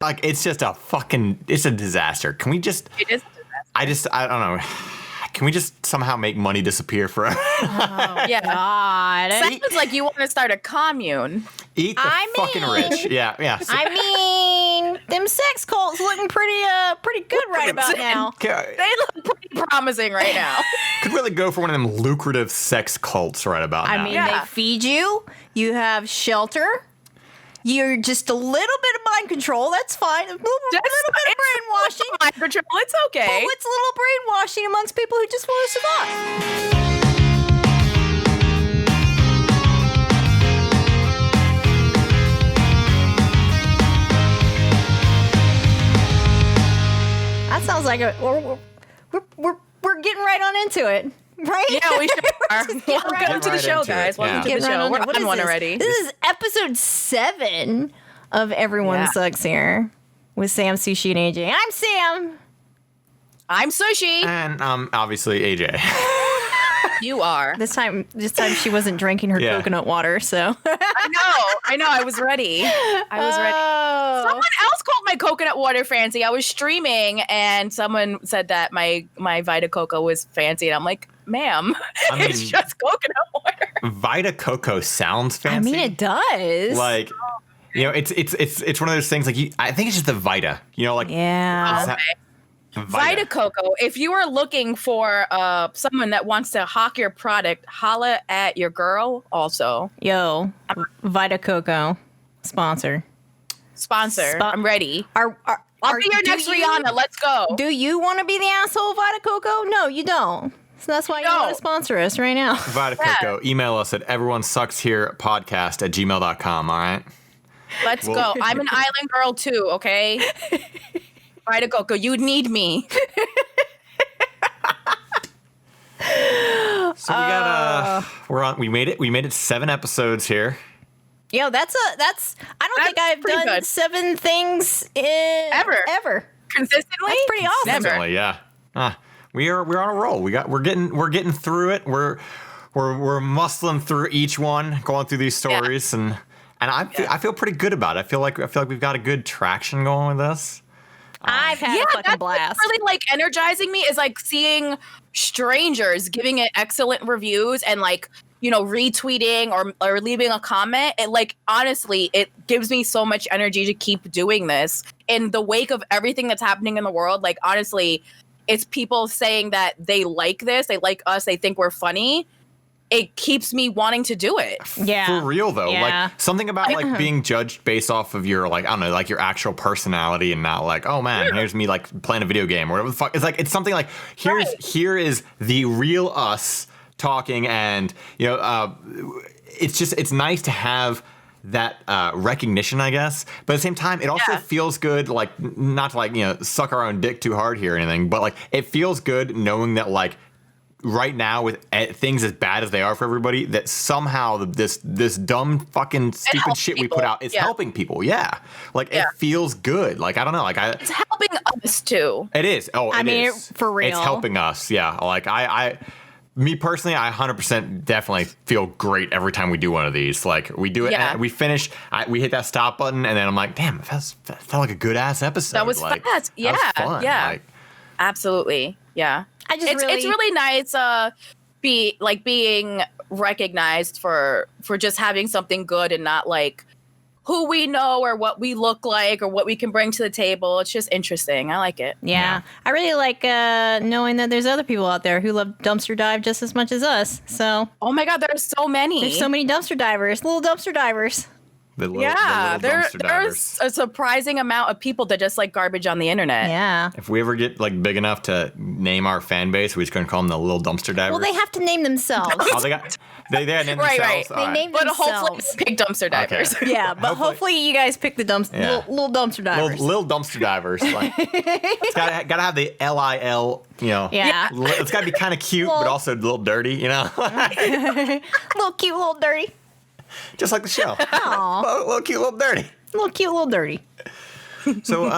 like it's just it's a disaster. Can we just? It is a disaster. I don't know. Can we just somehow make money disappear forever? Yeah. God. Sounds like you want to start a commune. Eat the fucking rich. Yeah. I mean, them sex cults looking pretty good right about now. They look pretty promising right now. Could really go for one of them lucrative sex cults right about now. I mean, they feed you. You have shelter. You're just a little bit of mind control. That's fine. A little bit of brainwashing. Mind control. It's okay. Oh, it's a little brainwashing amongst people who just want to survive. That sounds like we're getting right on into it. Right? Yeah, we sure are. Welcome to the show, guys. Welcome to the show. We're on one already. This is episode 7 of Everyone Sucks Here with Sam, Sushie, and AJ. I'm Sam. I'm Sushie. And obviously AJ. You are. This time she wasn't drinking her coconut water, so. I know. I was ready. Someone else called my coconut water fancy. I was streaming and someone said that my Vita Coco was fancy, and I'm like, ma'am, it's just coconut water. Vita Coco sounds fancy. I mean, it does. Like, it's one of those things. Like, I think it's just the Vita. Yeah. Vita Coco. If you are looking for someone that wants to hawk your product, holla at your girl. Also, Vita Coco sponsor. I'm ready. I'll be your next Rihanna. Let's go. Do you want to be the asshole, Vita Coco? No, you don't. So that's why you want to sponsor us right now. Vita Coco, email us at everyonesucksherepodcast@gmail.com, all right? Let's go. I'm an island girl too, okay? Vita Coco, you need me. So we made it 7 episodes here. Yo, that's I don't think I've done good. 7 things ever. Consistently? That's pretty awesome. Consistently, yeah. We're on a roll. We're getting through it. We're muscling through each one, going through these stories, and I feel pretty good about it. I feel like we've got a good traction going with this. I've had a fucking blast. What's really like energizing me is like seeing strangers giving it excellent reviews and like, retweeting or leaving a comment. It like, honestly, it gives me so much energy to keep doing this in the wake of everything that's happening in the world. Like, honestly, it's people saying that they like this, they like us, they think we're funny. It keeps me wanting to do it. Yeah. For real, though. Yeah. Like, something about, like, being judged based off of your, like, I don't know, like, your actual personality and not, like, oh, man, here's me, like, playing a video game or whatever the fuck. It's, like, it's something like, here is the real us talking and, it's nice to have that recognition, I guess. But at the same time, it also feels good, like, not to, like, suck our own dick too hard here or anything, but, like, it feels good knowing that, like, right now with things as bad as they are for everybody, that somehow this dumb fucking stupid shit we put out is helping people. Yeah. Like, it feels good. Like, I don't know. Like, it's helping us too. It is. Oh, I mean, for real. It's helping us. Yeah. Like, me personally, I 100% definitely feel great every time we do one of these. Like, we do it, and we finish, we hit that stop button, and then I'm like, damn, that felt like a good ass episode. That was fast. Yeah. That was fun. Yeah. Like, absolutely. Yeah. It's really nice being recognized for just having something good and not like who we know or what we look like or what we can bring to the table. It's just interesting. I like it. Yeah. I really like knowing that there's other people out there who love dumpster dive just as much as us. So, oh my God, there's so many. There's so many dumpster divers, little dumpster divers. There's a surprising amount of people that just like garbage on the internet. Yeah. If we ever get like big enough to name our fan base, we're just gonna call them the little dumpster divers. Well, they have to name themselves. They named themselves. Right. They named themselves. But hopefully pick dumpster divers. Okay. Yeah, but hopefully you guys pick the little dumpster divers. Little dumpster divers. Like, it's gotta have the LIL. Yeah. It's gotta be kind of cute, but also a little dirty. Little cute, little dirty. Just like the show. Aww. Little cute, little dirty. Little cute, little dirty. So,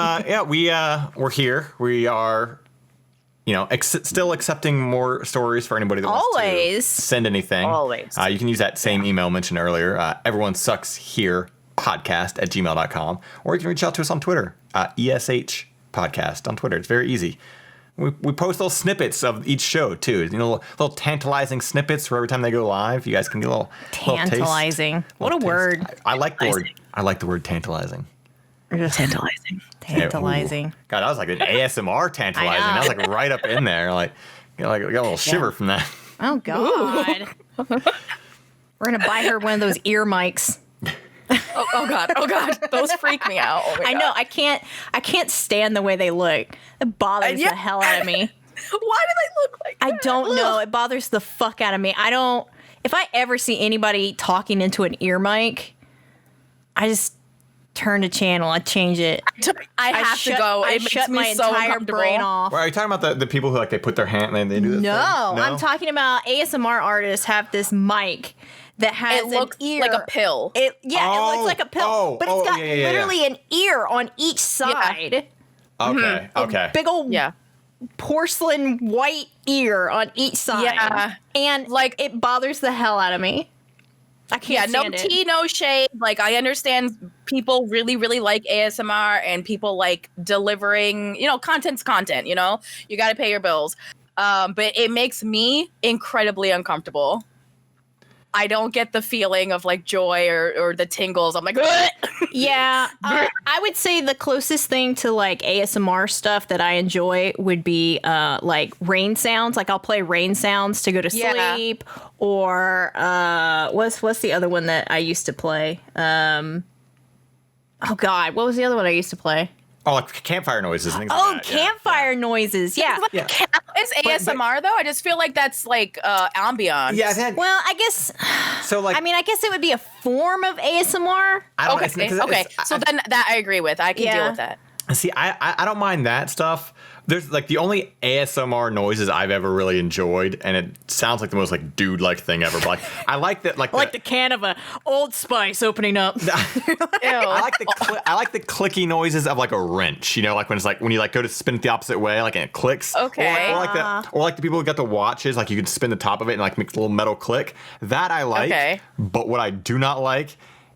we're here. We are, still accepting more stories for anybody that wants to send anything. Always. You can use that same email mentioned earlier. Everyone sucks here ESHpodcast@gmail.com, or you can reach out to us on Twitter, ESH Podcast on Twitter. It's very easy. We post little snippets of each show, too. You know, little tantalizing snippets for every time they go live. You guys can get a little Tantalizing. Little taste. What a word. I like the word. I like the word tantalizing. Tantalizing. Tantalizing. God, that was like an ASMR tantalizing. That was like right up in there. Like, you know, like I got a little shiver from that. Oh, God. We're going to buy her one of those ear mics. Oh God. Those freak me out. Oh I know. I can't stand the way they look. It bothers the hell out of me. Why do they look like that? I don't know. It bothers the fuck out of me. If I ever see anybody talking into an ear mic, I just turn the channel. I change it. I have to go. I It makes shut me my so entire brain off. Well, are you talking about the people who like they put their hand and they do this? No, thing? I'm talking about ASMR artists have this mic that has It looks an ear. like a pill. It looks like a pill, but it's got literally an ear on each side. Okay. Okay. Big old porcelain white ear on each side. Yeah. And like it bothers the hell out of me. I can't stand it. No tea, no shade. Like, I understand people really, really like ASMR and people like delivering, you know, content's content, you know? You got to pay your bills. But it makes me incredibly uncomfortable. I don't get the feeling of like joy or the tingles. I'm like, yeah. I would say the closest thing to like ASMR stuff that I enjoy would be like rain sounds. Like I'll play rain sounds to go to sleep. Or what's the other one that I used to play? Oh God, what was the other one I used to play? Oh, like campfire noises. Things like that. Campfire noises. Yeah. It's ASMR though. I just feel like that's like ambiance. Yeah. Well, I guess. So like, I mean, I guess it would be a form of ASMR. I don't Okay. So then that I agree with. I can deal with that. See, I don't mind that stuff. There's like the only ASMR noises I've ever really enjoyed, and it sounds like the most like dude-like thing ever. But like, I like that, like the can of a Old Spice opening up. I like the clicky noises of like a wrench. You know, like when it's like when you like go to spin it the opposite way, like and it clicks. Okay. Or like the people who got the watches, like you can spin the top of it and like make a little metal click. That I like. Okay. But what I do not like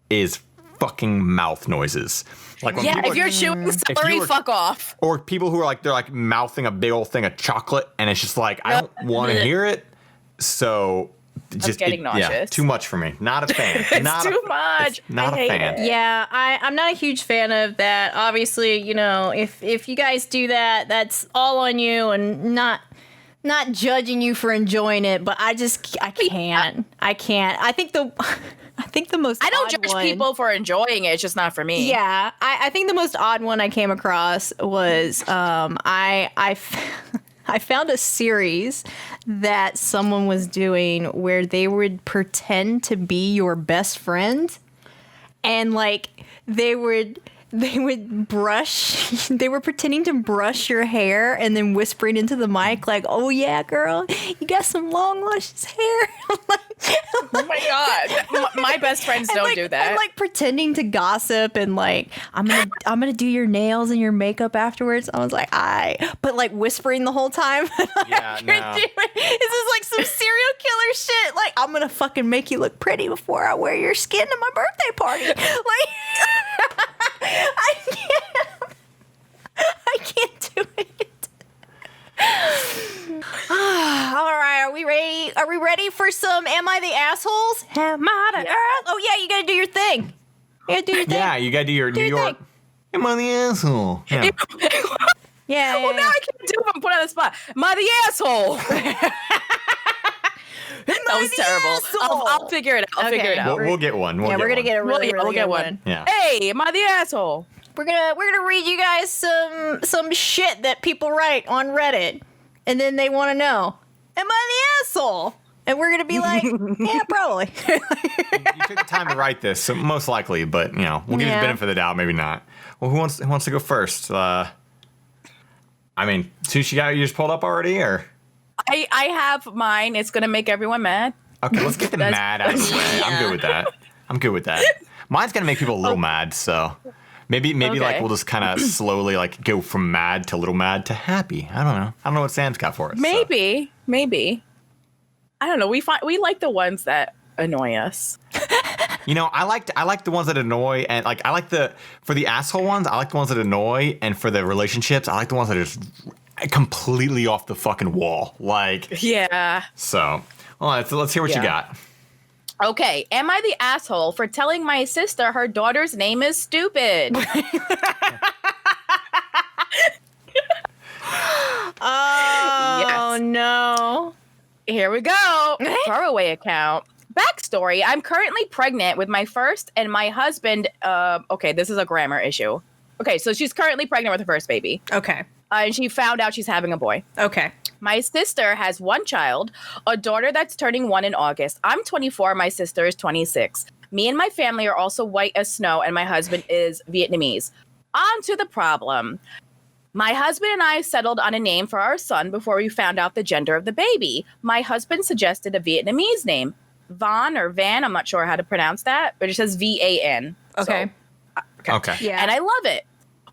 is fucking mouth noises. Like when if you're chewing celery, fuck off. Or people who are like, they're like mouthing a big old thing of chocolate, and it's just like, I don't want to hear it. So just getting nauseous. Yeah, too much for me. Not a fan. It's too much. Not a fan. Yeah, I'm not a huge fan of that. Obviously, you know, if you guys do that, that's all on you, and not judging you for enjoying it. But I can't. I think the most I don't odd judge one, people for enjoying it. It's just not for me. Yeah, I think the most odd one I came across was I found a series that someone was doing where they would pretend to be your best friend, and like they would brush, they were pretending to brush your hair and then whispering into the mic like, "Oh yeah, girl, you got some long luscious hair." Oh my God. My best friends don't do that. And like pretending to gossip and like, I'm gonna do your nails and your makeup afterwards. I was like, but like whispering the whole time. Yeah, no. This is like some serial killer shit. Like, I'm gonna fucking make you look pretty before I wear your skin to my birthday party. Like, I can't do it. All right, are we ready? Are we ready for some Am I the Assholes? Am I the Assholes? Oh yeah, you gotta do your thing. You gotta do your thing. Yeah, you gotta do your New York. Am I the asshole? Yeah. Yeah. Well, now I can't do it. I'm put on the spot. Am I the asshole? That was terrible. I'll figure it out. I'll figure it out. We'll get one. We're gonna get a really we'll good get one. Yeah. Hey, am I the asshole? We're gonna read you guys some shit that people write on Reddit, and then they want to know, am I the asshole? And we're gonna be like, yeah, probably. You took the time to write this, so most likely, but you know, we'll give you the benefit of the doubt, maybe not. Well, who wants to go first? I mean, Sushie, you just pulled up already, or? I have mine. It's gonna make everyone mad. Okay, let's get the mad out of the way. I'm good with that. Mine's gonna make people a little mad, so maybe like we'll just kind of slowly like go from mad to little mad to happy. I don't know what Sam's got for us. Maybe. I don't know. We like the ones that annoy us. You know, I like the ones that annoy, and like for the asshole ones, I like the ones that annoy, and for the relationships, I like the ones that are just completely off the fucking wall. Like, yeah. So, well, let's hear what you got. Okay, am I the asshole for telling my sister her daughter's name is stupid? Oh, yes. no. Here we go. Throwaway account. Backstory. I'm currently pregnant with my first, and my husband, okay, this is a grammar issue. Okay, so she's currently pregnant with her first baby. Okay. And she found out she's having a boy. Okay. My sister has one child, a daughter that's turning 1 in August. I'm 24. My sister is 26. Me and my family are also white as snow, and my husband is Vietnamese. On to the problem. My husband and I settled on a name for our son before we found out the gender of the baby. My husband suggested a Vietnamese name. Van or Van, I'm not sure how to pronounce that, but it says V-A-N. Okay. So, okay. Yeah. And I love it.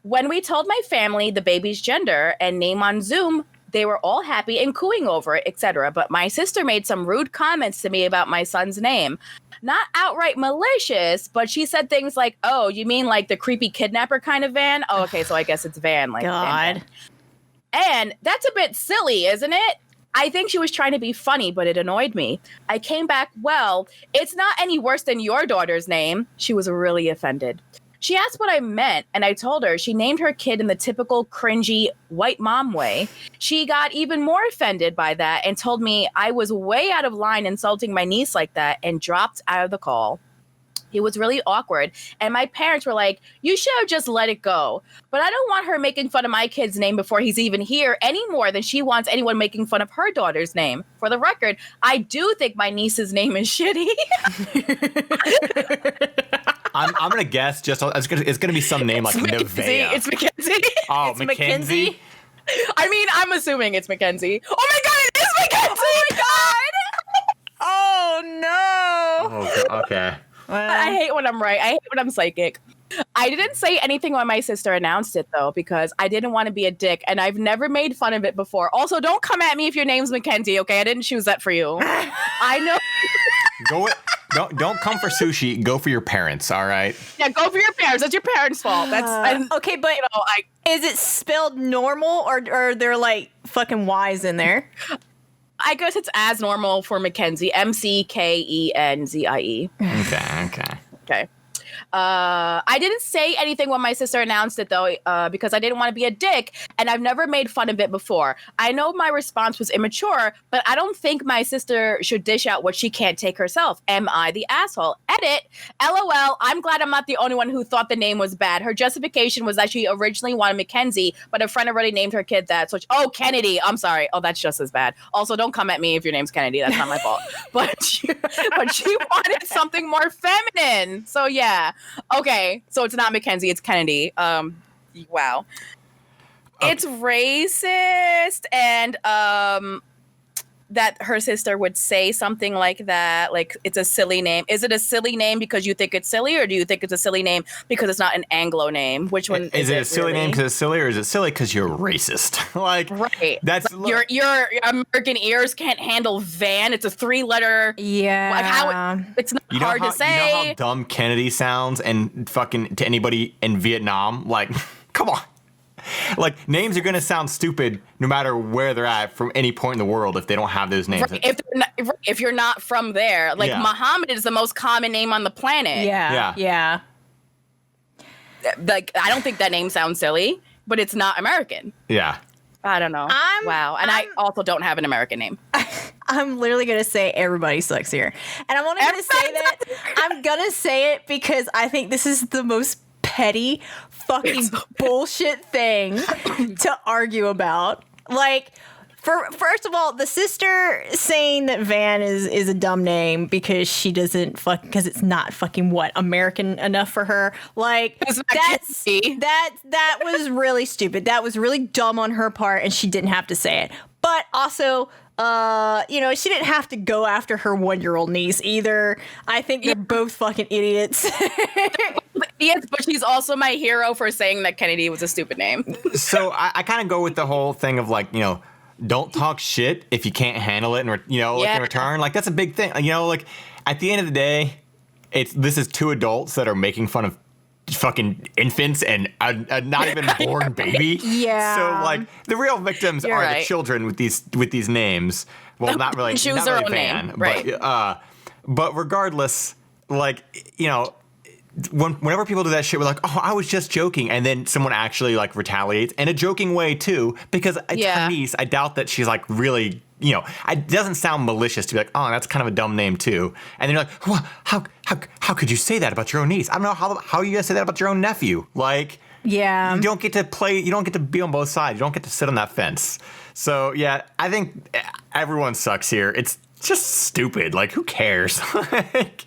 When we told my family the baby's gender and name on Zoom, they were all happy and cooing over it, etc. But my sister made some rude comments to me about my son's name. Not outright malicious, but she said things like, "Oh, you mean like the creepy kidnapper kind of Van? Oh, okay, so I guess it's Van." Like, God. Van. And that's a bit silly, isn't it? I think she was trying to be funny, but it annoyed me. I came back, well, it's not any worse than your daughter's name. She was really offended. She asked what I meant, and I told her. She named her kid in the typical cringy white mom way. She got even more offended by that and told me I was way out of line insulting my niece like that and dropped out of the call. It was really awkward, and my parents were like, you should have just let it go. But I don't want her making fun of my kid's name before he's even here any more than she wants anyone making fun of her daughter's name. For the record, I do think my niece's name is shitty. I'm gonna guess it's gonna be some name like Nevaeh. It's Mackenzie. Oh, It's Mackenzie. I mean, I'm assuming it's Mackenzie. Oh my god, it is Mackenzie! Oh my god! Oh no! Oh, okay. I hate when I'm right. I hate when I'm psychic. I didn't say anything when my sister announced it, though, because I didn't want to be a dick, and I've never made fun of it before. Also, don't come at me if your name's Mackenzie, okay? I didn't choose that for you. I know. Don't come for Sushie. Go for your parents. All right. Yeah, go for your parents. That's your parents' fault. Okay, but you know, is it spelled normal or are there like fucking Y's in there? I guess it's as normal for Mackenzie. Mckenzie. Okay. I didn't say anything when my sister announced it, though, because I didn't want to be a dick, and I've never made fun of it before. I know my response was immature, but I don't think my sister should dish out what she can't take herself. Am I the asshole? Edit. LOL. I'm glad I'm not the only one who thought the name was bad. Her justification was that she originally wanted Mackenzie, but a friend already named her kid that. So Kennedy. I'm sorry. Oh, that's just as bad. Also, don't come at me if your name's Kennedy. That's not my fault. But she wanted something more feminine. So yeah. Okay, so it's not Mackenzie, it's Kennedy. Wow. It's racist, and that her sister would say something like that, like it's a silly name. Is it a silly name because you think it's silly, or do you think it's a silly name because it's not an Anglo name? Which one is it? A silly name because it's silly, or is it silly because you're racist? Like, right? That's your American ears can't handle Van. It's a 3-letter. Yeah. Like it's not hard to say. You know how dumb Kennedy sounds, and fucking to anybody in Vietnam, like, come on. Like, names are going to sound stupid no matter where they're at from any point in the world if they don't have those names. Right. If you're not from there. Like, Muhammad is the most common name on the planet. Yeah. Like, I don't think that name sounds silly, but it's not American. Yeah. I don't know. I also don't have an American name. I'm literally going to say everybody sucks here. And I'm only going to say that. I'm going to say it because I think this is the most petty fucking bullshit thing to argue about. Like, first of all, the sister saying that Van is a dumb name because she doesn't because it's not fucking American enough for her. Like, that was really stupid. That was really dumb on her part, and she didn't have to say it. But also, she didn't have to go after her 1-year-old niece either. I think they're both fucking idiots. Yes, but she's also my hero for saying that Kennedy was a stupid name. So I kind of go with the whole thing of, like, don't talk shit if you can't handle it, and in return. Like, that's a big thing. Like, at the end of the day, this is two adults that are making fun of fucking infants and a not even born baby. Yeah. So like the real victims You're are right. the children with these names. Well, not really. Choose not their really own Van, name, right. but regardless, like, you know, whenever people do that shit, we're like, oh, I was just joking, and then someone actually like retaliates in a joking way too, because it's her niece. I doubt that she's like really, you know, it doesn't sound malicious to be like, oh, that's kind of a dumb name too, and then you're like, well, how could you say that about your own niece? I don't know how you guys say that about your own nephew. Like, Yeah. you don't get to play, you don't get to be on both sides, you don't get to sit on that fence. So yeah, I think everyone sucks here. It's just stupid. Like, who cares? Like,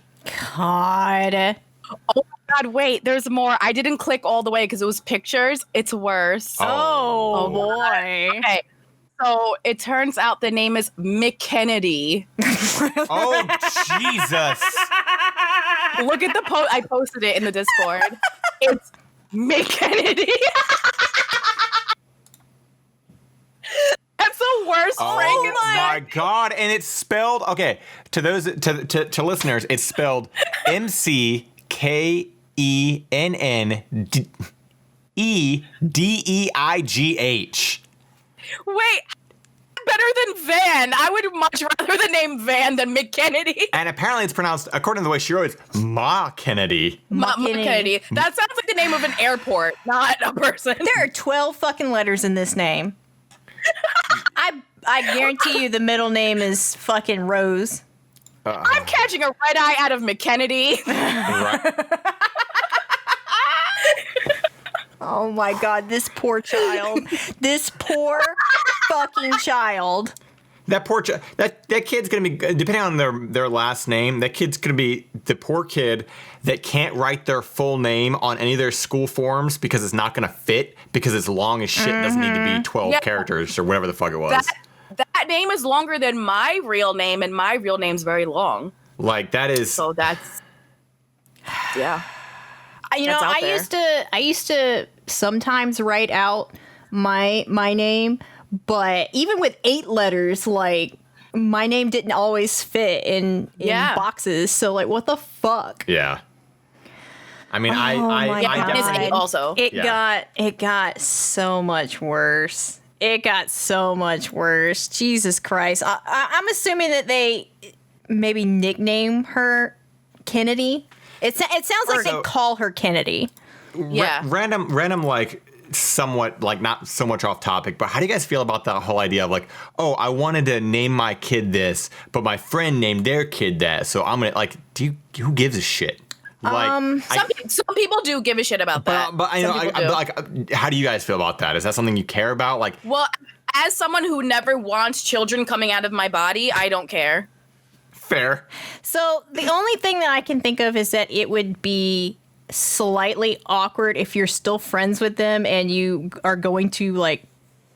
God. Oh my God, wait, there's more. I didn't click all the way because it was pictures. It's worse. Oh, boy. Okay. So it turns out the name is McKennedy. oh Jesus. Look at the post. I posted it in the Discord. It's McKennedy. That's the worst Frankenstein. Oh my God! And it's spelled to those to listeners. It's spelled McKennedigh. Wait, better than Van. I would much rather the name Van than McKennedy. And apparently, it's pronounced according to the way she wrote it, Ma Kennedy. McKennedy. That sounds like the name of an airport, not a person. There are 12 fucking letters in this name. I guarantee you the middle name is fucking Rose. I'm catching a red eye out of McKennedy. Right. Oh my God, this poor child. This poor fucking child. That poor that kid's gonna be, depending on their last name, that kid's gonna be the poor kid that can't write their full name on any of their school forms because it's not gonna fit, because it's long as shit and doesn't need to be 12 characters or whatever the fuck it was. That name is longer than my real name, and my real name's very long. Like, that is. So that's, yeah. You know, I used to sometimes write out my name, but even with 8 letters, like, my name didn't always fit in boxes. So like, what the fuck? Yeah. I mean, I definitely also. It got so much worse. It got so much worse. Jesus Christ. I'm assuming that they maybe nickname her Kennedy. It sounds like they call her Kennedy. Yeah. Random, like, somewhat, like, not so much off topic, but how do you guys feel about that whole idea of, like, oh, I wanted to name my kid this, but my friend named their kid that, so I'm gonna, like, who gives a shit? Like, some people do give a shit about that. But I know, like, how do you guys feel about that? Is that something you care about? Like, well, as someone who never wants children coming out of my body, I don't care. Fair. So the only thing that I can think of is that it would be slightly awkward if you're still friends with them and you are going to, like,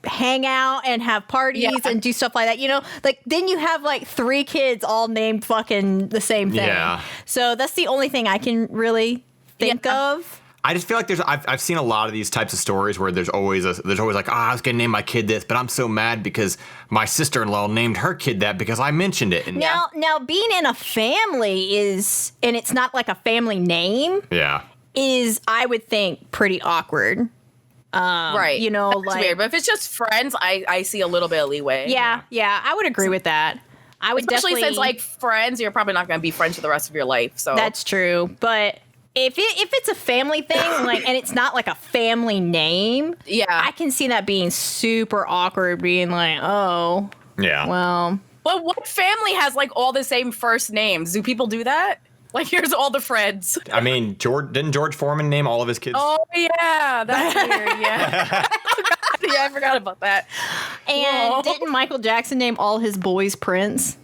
hang out and have parties and do stuff like that, you know, like, then you have like 3 kids all named fucking the same thing. Yeah. So that's the only thing I can really think of. I just feel like I've seen a lot of these types of stories where there's always like, I was gonna name my kid this, but I'm so mad because my sister-in-law named her kid that because I mentioned it. And now being in a family is, and it's not like a family name. Yeah. Is, I would think, pretty awkward. Right. You know, that's like, weird. But if it's just friends, I see a little bit of leeway. Yeah, I would agree with that. I would especially since, like, friends, you're probably not going to be friends for the rest of your life. So that's true. But if it's a family thing, like, and it's not like a family name, I can see that being super awkward. Being like, oh, yeah, well. But what family has, like, all the same first names? Do people do that? Like, here's all the Freds. I mean, didn't George Foreman name all of his kids? Oh, yeah. That's weird, yeah. Oh, God, yeah, I forgot about that. And didn't Michael Jackson name all his boys Prince?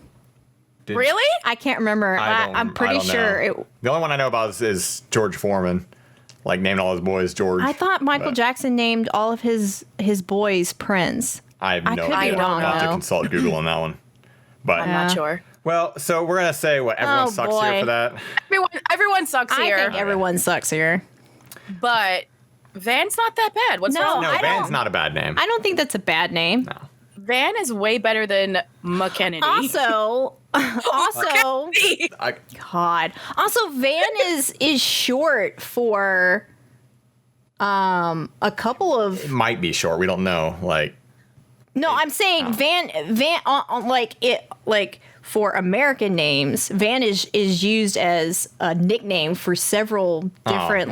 Really? I can't remember. I'm pretty sure. The only one I know about is George Foreman. Like, named all his boys George. I thought Michael Jackson named all of his boys Prince. I have no idea. I don't know. I'll have to consult Google on that one. But I'm not sure. Well, so we're going to say what? Everyone sucks here for that? Everyone sucks here. I think everyone sucks here. But Van's not that bad. What's wrong? No, Van's not a bad name. I don't think that's a bad name. No. Van is way better than McKennedy. Also, God. Also, Van is short for a couple of. It might be short. We don't know. No, I'm saying Van for American names, Van is used as a nickname for several different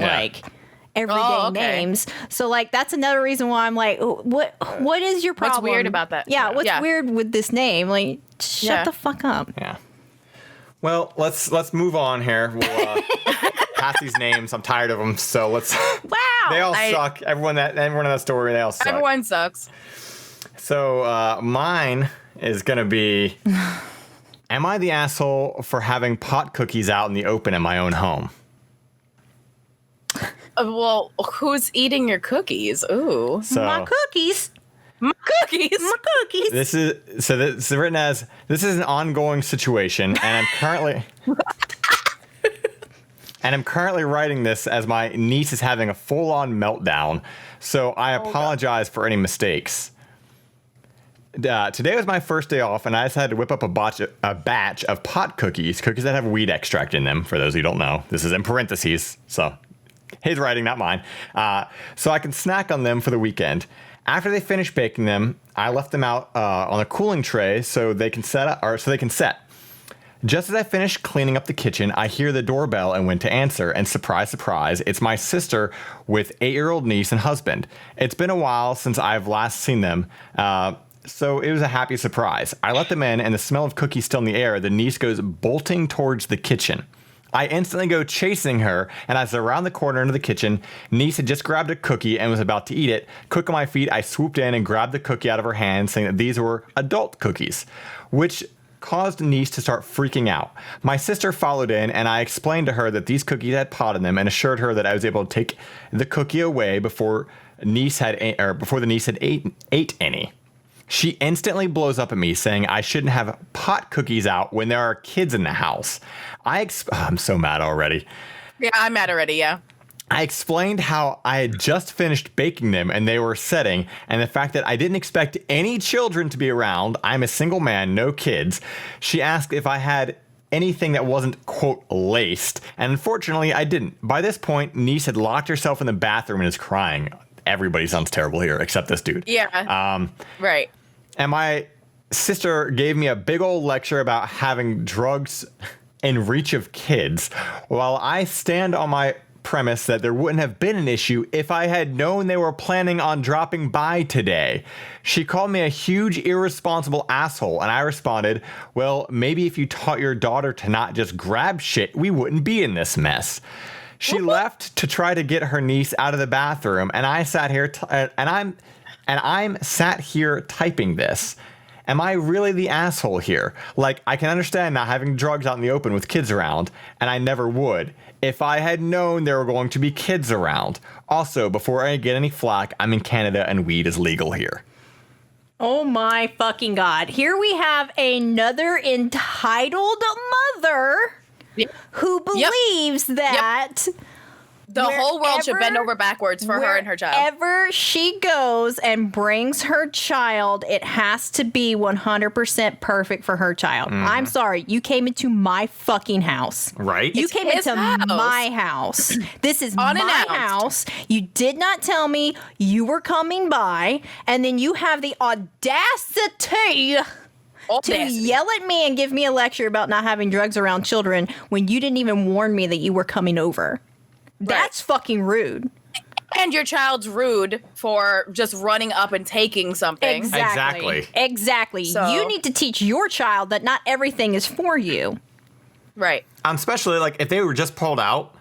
everyday names. So that's another reason why I'm like, what is your problem? What's weird about that? Yeah, what's weird with this name? Shut the fuck up. Yeah. Well, let's move on here. We'll pass these names. I'm tired of them. So let's. Wow. They all suck. Everyone in that story, they all suck. Everyone sucks. So mine is gonna be. Am I the asshole for having pot cookies out in the open in my own home? Well, who's eating your cookies? Ooh. So, my cookies. My cookies. My cookies. This is written as, this is an ongoing situation, and I'm currently writing this as my niece is having a full-on meltdown. So I apologize for any mistakes. Today was my first day off, and I decided to whip up a batch of pot cookies that have weed extract in them. For those who don't know, this is in parentheses, so his writing, not mine. So I can snack on them for the weekend. After they finished baking them, I left them out on a cooling tray so they can set. Just as I finished cleaning up the kitchen, I hear the doorbell and went to answer, and surprise, surprise, it's my sister with 8-year-old niece and husband. It's been a while since I've last seen them, so it was a happy surprise. I let them in, and the smell of cookies still in the air, the niece goes bolting towards the kitchen. I instantly go chasing her, and as I round the corner into the kitchen, niece had just grabbed a cookie and was about to eat it. Quick on my feet, I swooped in and grabbed the cookie out of her hand, saying that these were adult cookies, which caused niece to start freaking out. My sister followed in, and I explained to her that these cookies had pot in them and assured her that I was able to take the cookie away before the niece had ate any. She instantly blows up at me, saying I shouldn't have pot cookies out when there are kids in the house. I'm so mad already. Yeah, I'm mad already, yeah. I explained how I had just finished baking them and they were setting, and the fact that I didn't expect any children to be around. I'm a single man, no kids. She asked if I had anything that wasn't, quote, laced, and unfortunately I didn't. By this point, niece had locked herself in the bathroom and is crying. Everybody sounds terrible here, except this dude. Yeah. Right. And my sister gave me a big old lecture about having drugs in reach of kids, while I stand on my premise that there wouldn't have been an issue if I had known they were planning on dropping by today. She called me a huge irresponsible asshole, and I responded, well, maybe if you taught your daughter to not just grab shit, we wouldn't be in this mess. She left to try to get her niece out of the bathroom, and I sat here I'm sat here typing this. Am I really the asshole here? I can understand not having drugs out in the open with kids around, and I never would if I had known there were going to be kids around. Also, before I get any flack, I'm in Canada and weed is legal here. Oh my fucking God. Here we have another entitled mother who believes that the whole world should bend over backwards for her and her child. Wherever she goes and brings her child, it has to be 100% perfect for her child. I'm sorry. You came into my fucking house. Right? You came into my house. This is my house. You did not tell me you were coming by, and then you have the audacity to yell at me and give me a lecture about not having drugs around children when you didn't even warn me that you were coming over. That's fucking rude. And your child's rude for just running up and taking something. Exactly. So, you need to teach your child that not everything is for you. Right. Especially if they were just pulled out,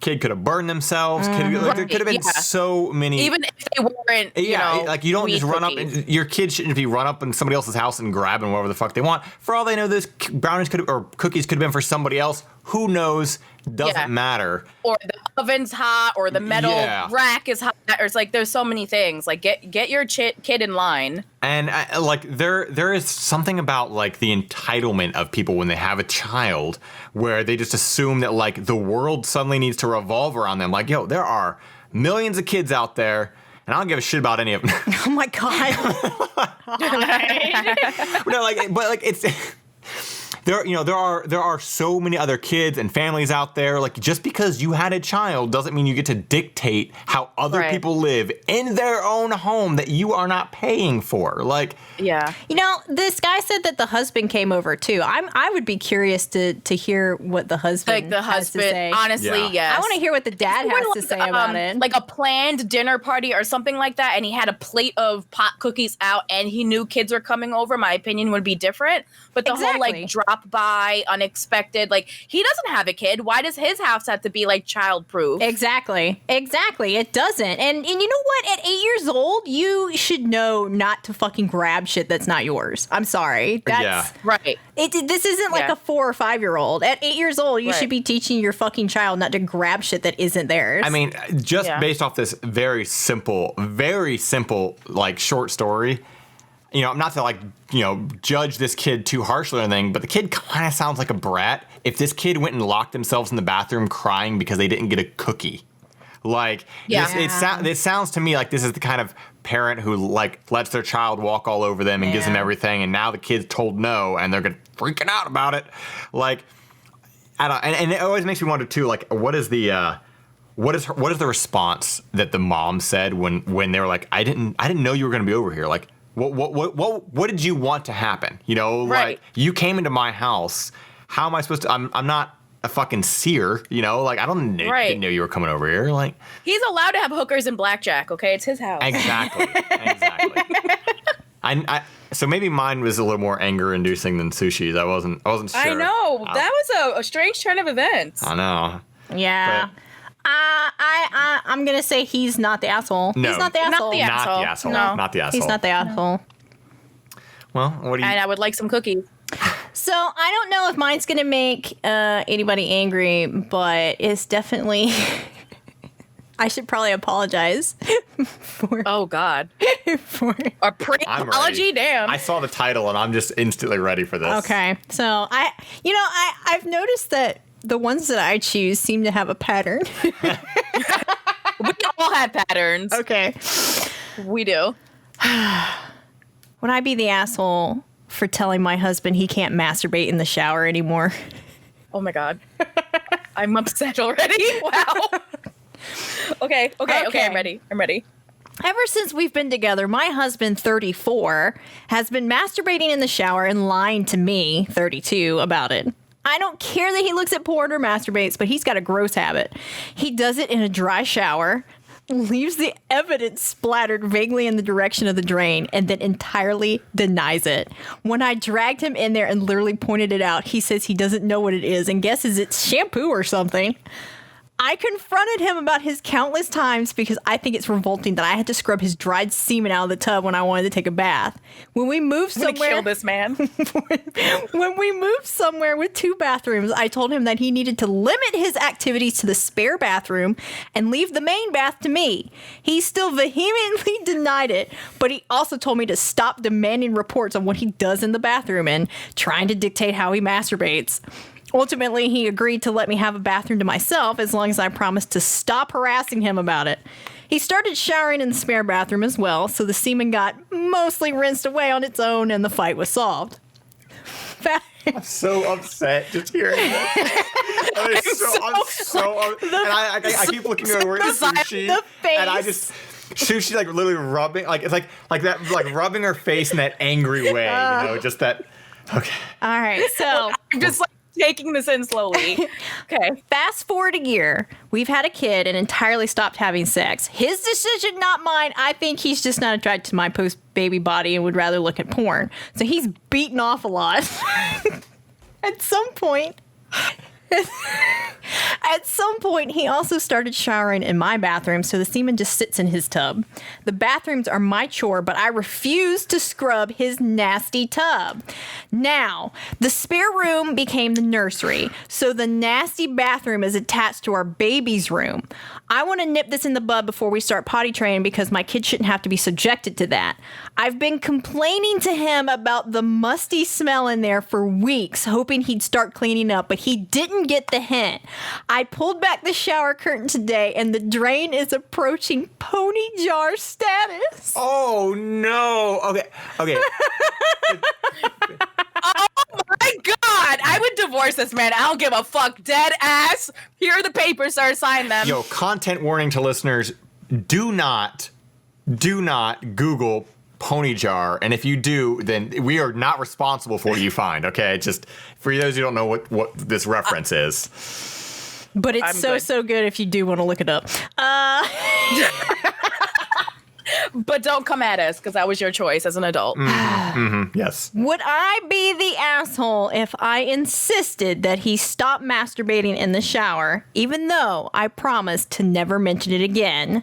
kid could have burned themselves. There could have been so many. Even if they weren't, you don't just run up. And your kid shouldn't be run up in somebody else's house and grabbing whatever the fuck they want. For all they know, those brownies or cookies could have been for somebody else. Who knows? Doesn't matter. Or the oven's hot, or the metal rack is hot. Or it's there's so many things. Get your kid in line. And there is something about the entitlement of people when they have a child, where they just assume that the world suddenly needs to revolve around them. There are millions of kids out there, and I don't give a shit about any of them. Oh my God. But it's there are so many other kids and families out there. Like, just because you had a child doesn't mean you get to dictate how other people live in their own home that you are not paying for. Like, yeah. This guy said that the husband came over too. I would be curious to hear what the husband has to say. Honestly, yes. I want to hear what the dad has to say about it. Like a planned dinner party or something like that, and he had a plate of pot cookies out, and he knew kids were coming over. My opinion would be different. But the whole like drop by, unexpected, like, he doesn't have a kid. Why does his house have to be like child proof? Exactly. It doesn't. And you know what? At 8 years old, you should know not to fucking grab shit that's not yours. I'm sorry. That's right. This isn't like a 4 or 5 year old. At 8 years old, you should be teaching your fucking child not to grab shit that isn't theirs. I mean, just based off this very simple, like, short story, I'm not to, like, judge this kid too harshly or anything, but the kid kind of sounds like a brat. If this kid went and locked themselves in the bathroom crying because they didn't get a cookie, like, it sounds to me like this is the kind of parent who, like, lets their child walk all over them and gives them everything, and now the kid's told no, and they're freaking out about it. Like, I don't, and it always makes me wonder too, like, what is the response that the mom said when they were like, I didn't know you were going to be over here, like. What did you want to happen? Like, you came into my house. How am I supposed to? I'm not a fucking seer. Like, I didn't know you were coming over here. Like, he's allowed to have hookers and blackjack. Okay, it's his house. Exactly. So maybe mine was a little more anger inducing than Sushie's. I wasn't sure. I know that was a strange turn of events. I know. Yeah. But, I'm gonna say he's not the asshole. No, he's not the asshole. Not the asshole. No. Not the asshole. He's not the asshole. Well, what do you? And I would like some cookies. So I don't know if mine's gonna make anybody angry, but it's definitely. I should probably apologize for. Oh God. For a pre-apology. Damn. I saw the title and I'm just instantly ready for this. Okay, so I've noticed that. The ones that I choose seem to have a pattern. We all have patterns. Okay. We do. Would I be the asshole for telling my husband he can't masturbate in the shower anymore? Oh my God. I'm upset already. Wow. Okay. I'm ready. Ever since we've been together, my husband, 34, has been masturbating in the shower and lying to me, 32, about it. I don't care that he looks at porn or masturbates, but he's got a gross habit. He does it in a dry shower, leaves the evidence splattered vaguely in the direction of the drain, and then entirely denies it. When I dragged him in there and literally pointed it out, he says he doesn't know what it is and guesses it's shampoo or something. I confronted him about his countless times because I think it's revolting that I had to scrub his dried semen out of the tub when I wanted to take a bath. When we moved somewhere, I'm gonna kill this man. When we moved somewhere with 2 bathrooms, I told him that he needed to limit his activities to the spare bathroom and leave the main bath to me. He still vehemently denied it, but he also told me to stop demanding reports on what he does in the bathroom and trying to dictate how he masturbates. Ultimately, he agreed to let me have a bathroom to myself as long as I promised to stop harassing him about it. He started showering in the spare bathroom as well, so the semen got mostly rinsed away on its own and the fight was solved. I'm so upset just hearing this. I'm so upset. And I keep looking over at Sushie, and I just... Sushie, like, literally rubbing... Like, it's like that, like, rubbing her face in that angry way, just that... Okay. All right, so... I'm just, like, taking this in slowly. Okay. Fast forward a year. We've had a kid and entirely stopped having sex. His decision, not mine. I think he's just not attracted to my post-baby body and would rather look at porn. So he's beaten off a lot. At some point, he also started showering in my bathroom, so the semen just sits in his tub. The bathrooms are my chore, but I refuse to scrub his nasty tub. Now, the spare room became the nursery, so the nasty bathroom is attached to our baby's room. I want to nip this in the bud before we start potty training because my kid shouldn't have to be subjected to that. I've been complaining to him about the musty smell in there for weeks, hoping he'd start cleaning up, but he didn't didn't get the hint. I pulled back the shower curtain today, and the drain is approaching pony jar status. Oh, no. Okay. Oh my God! I would divorce this man. I don't give a fuck. Dead ass. Here are the papers, sir. Sign them. Yo, content warning to listeners. Do not Google pony jar. And if you do, then we are not responsible for what you find, okay? Just for those who don't know what this reference is. But it's so good if you do want to look it up. But don't come at us, because that was your choice as an adult. Yes. Would I be the asshole if I insisted that he stop masturbating in the shower, even though I promised to never mention it again?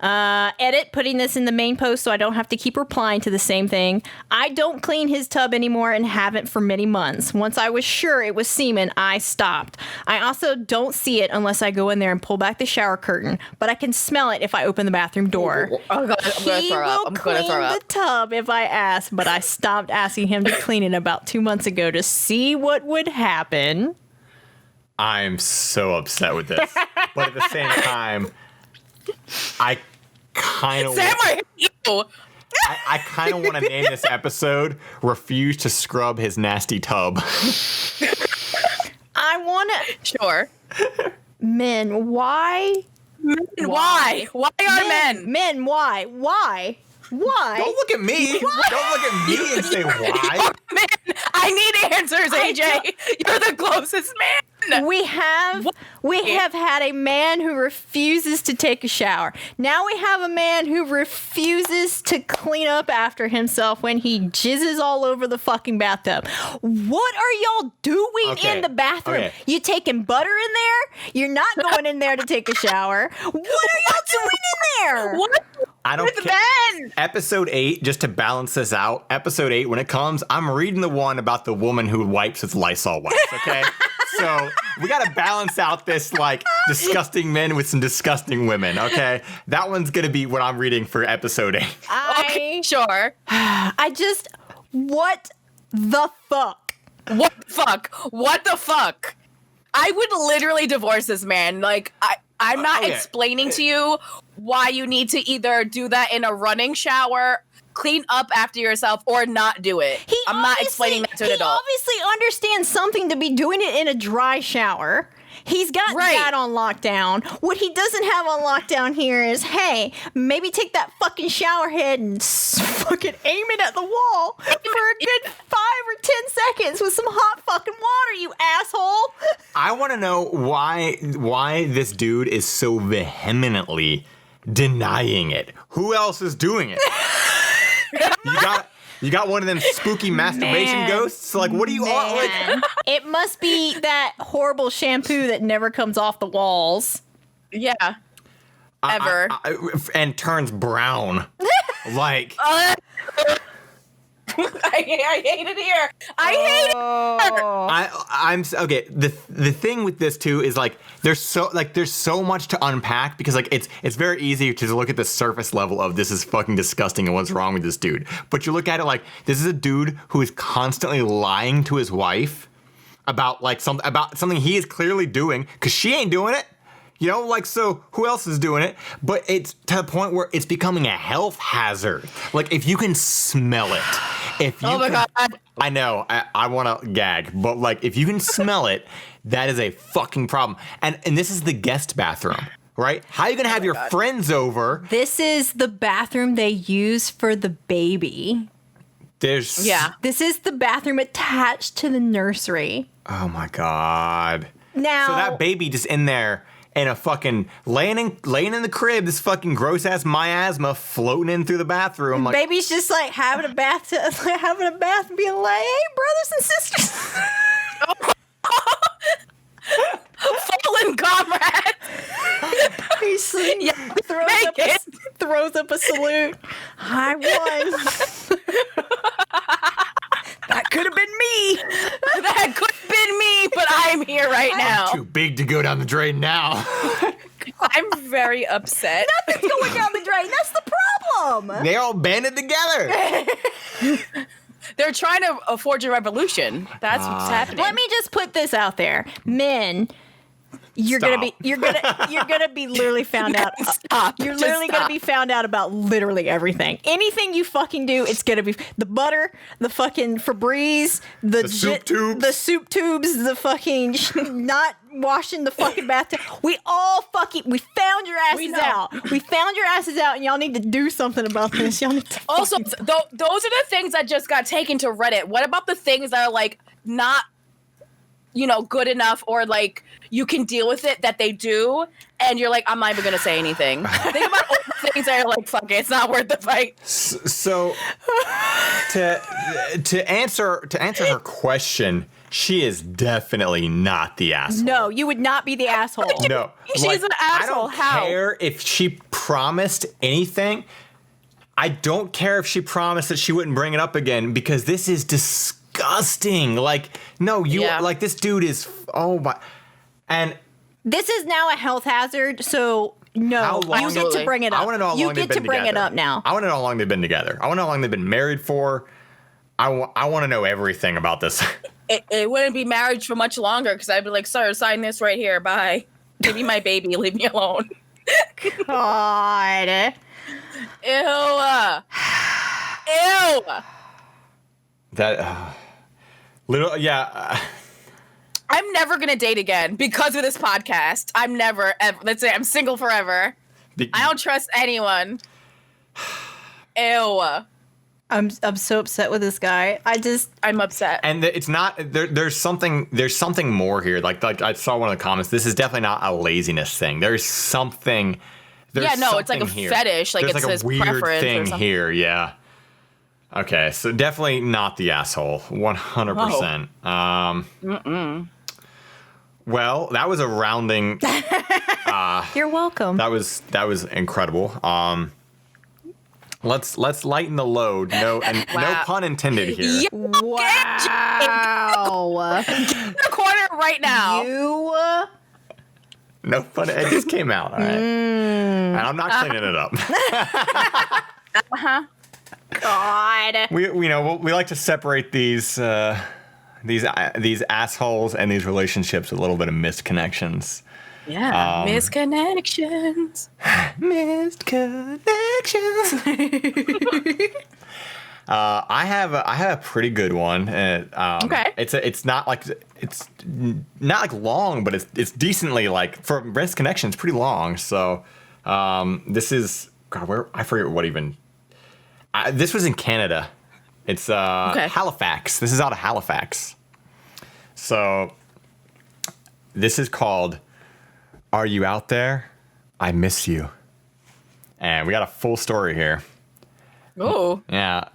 Edit, putting this in the main post so I don't have to keep replying to the same thing. I don't clean his tub anymore and haven't for many months. Once I was sure it was semen, I stopped. I also don't see it unless I go in there and pull back the shower curtain, but I can smell it if I open the bathroom door. Oh God, I'm gonna throw up. I'm gonna throw up. He will clean the tub if I ask, but I stopped asking him to clean it about 2 months ago to see what would happen. I'm so upset with this. But at the same time, I kind of Sam, I hate you. I kind of want to name this episode "Refuse to Scrub His Nasty Tub." I want to. Sure. Men, why? Why? Why are men? Men, why? Why? Why? Don't look at me. Don't look at me and say why. Men, I need answers, AJ. You're the closest man. We have had a man who refuses to take a shower. Now we have a man who refuses to clean up after himself when he jizzes all over the fucking bathtub. What are y'all doing in the bathroom? Okay. You taking butter in there? You're not going in there to take a shower. What are y'all doing in there? What? I don't With care. men. Episode 8, just to balance this out, episode 8, when it comes, I'm reading the one about the woman who wipes with Lysol wipes, okay? So we got to balance out this, like, disgusting men with some disgusting women, okay? That one's going to be what I'm reading for episode 8. Okay, sure. What the fuck? What the fuck? What the fuck? I would literally divorce this man. Like, I'm not explaining to you why you need to either do that in a running shower, clean up after yourself, or not do it. I'm not explaining that to an adult. He obviously understands something to be doing it in a dry shower. He's got that on lockdown. What he doesn't have on lockdown here is, hey, maybe take that fucking shower head and fucking aim it at the wall for a good 5 or 10 seconds with some hot fucking water, you asshole. I want to know why this dude is so vehemently denying it. Who else is doing it? You got one of them spooky masturbation ghosts? Like, what do you want? Like, it must be that horrible shampoo that never comes off the walls. Yeah. Ever. And turns brown. Like. I hate it here. I hate it. I'm okay. The thing with this too is like there's so much to unpack because like it's very easy to look at the surface level of this is fucking disgusting and what's wrong with this dude. But you look at it like this is a dude who is constantly lying to his wife about something he is clearly doing because she ain't doing it. You know, like, so who else is doing it? But it's to the point where it's becoming a health hazard. Like, if you can smell it. Oh my God. I know, I want to gag. But, like, if you can smell it, that is a fucking problem. And this is the guest bathroom, right? How are you going to have your friends over? This is the bathroom they use for the baby. This is the bathroom attached to the nursery. Oh, my God. Now. So that baby just in there. And a fucking laying in the crib, this fucking gross ass miasma floating in through the bathroom. Like, baby's just like having a bath, and being like, "Hey, brothers and sisters." Fallen comrade. He's throws up a salute. I won. That could have been me. That could have been me, but I'm here right now. I'm too big to go down the drain now. I'm very upset. Nothing's going down the drain. That's the problem. They all banded together. They're trying to forge a revolution. That's what's happening. Let me just put this out there. Men, you're gonna be literally found out. Stop. You're literally gonna be found out about literally everything. Anything you fucking do, it's gonna be the butter, the fucking Febreze, the soup tubes, the fucking not washing the fucking bathtub. We found your asses out. We found your asses out, and y'all need to do something about this. Y'all need to also, those are the things that just got taken to Reddit. What about the things that are like not, good enough, or like you can deal with it that they do, and you're like, I'm not even gonna say anything. Think about all the things that are like, fuck it, it's not worth the fight. So to answer her question, she is definitely not the asshole. No, you would not be the asshole. No, she's an asshole. I don't care if she promised anything. I don't care if she promised that she wouldn't bring it up again, because this is disgusting. Like, no, like, this dude is, oh my, and this is now a health hazard, so no, you get to bring it up. I want to know how long they've been together. You get to bring it up now. I want to know how long they've been together. I want to know how long they've been married for. I want to know everything about this. It wouldn't be marriage for much longer, because I'd be like, sir, sign this right here. Bye. Give me my baby. Leave me alone. God. Ew. Ew. That little, yeah. I'm never gonna date again because of this podcast. I'm never ever. Let's say I'm single forever. I don't trust anyone. Ew. I'm so upset with this guy. I'm upset. And it's not there's something more here. Like I saw one of the comments. This is definitely not a laziness thing. There's something. It's like a fetish. Like, there's it's like his a weird preference thing here. Yeah. Okay, so definitely not the asshole. 100%. Well, that was a rounding. You're welcome. That was incredible. Let's lighten the load. No pun intended here. Wow. Get in the corner right now. No pun. It just came out. All right. And I'm not cleaning it up. God. We like to separate these assholes and these relationships with a little bit of misconnections. Yeah, misconnections. Missed connections. I have a pretty good one. Okay. It's not like long, but it's decently, like, for missed connections, pretty long. So this is, God, I forget what even. This was in Canada. It's Halifax. This is out of Halifax. So this is called "Are You Out There? I Miss You." And we got a full story here. Oh. Yeah.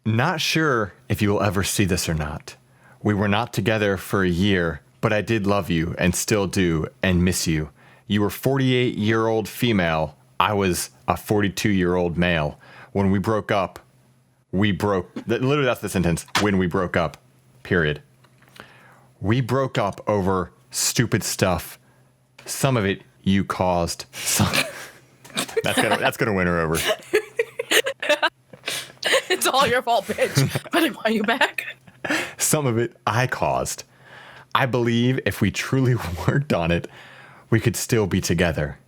Not sure if you will ever see this or not. We were not together for a year, but I did love you and still do and miss you. You were 48-year-old female. I was a 42-year-old male. When we broke up, literally that's the sentence. When we broke up, period. We broke up over stupid stuff. Some of it you caused. That's gonna win her over. It's all your fault, bitch. But I want you back. Some of it I caused. I believe if we truly worked on it, we could still be together.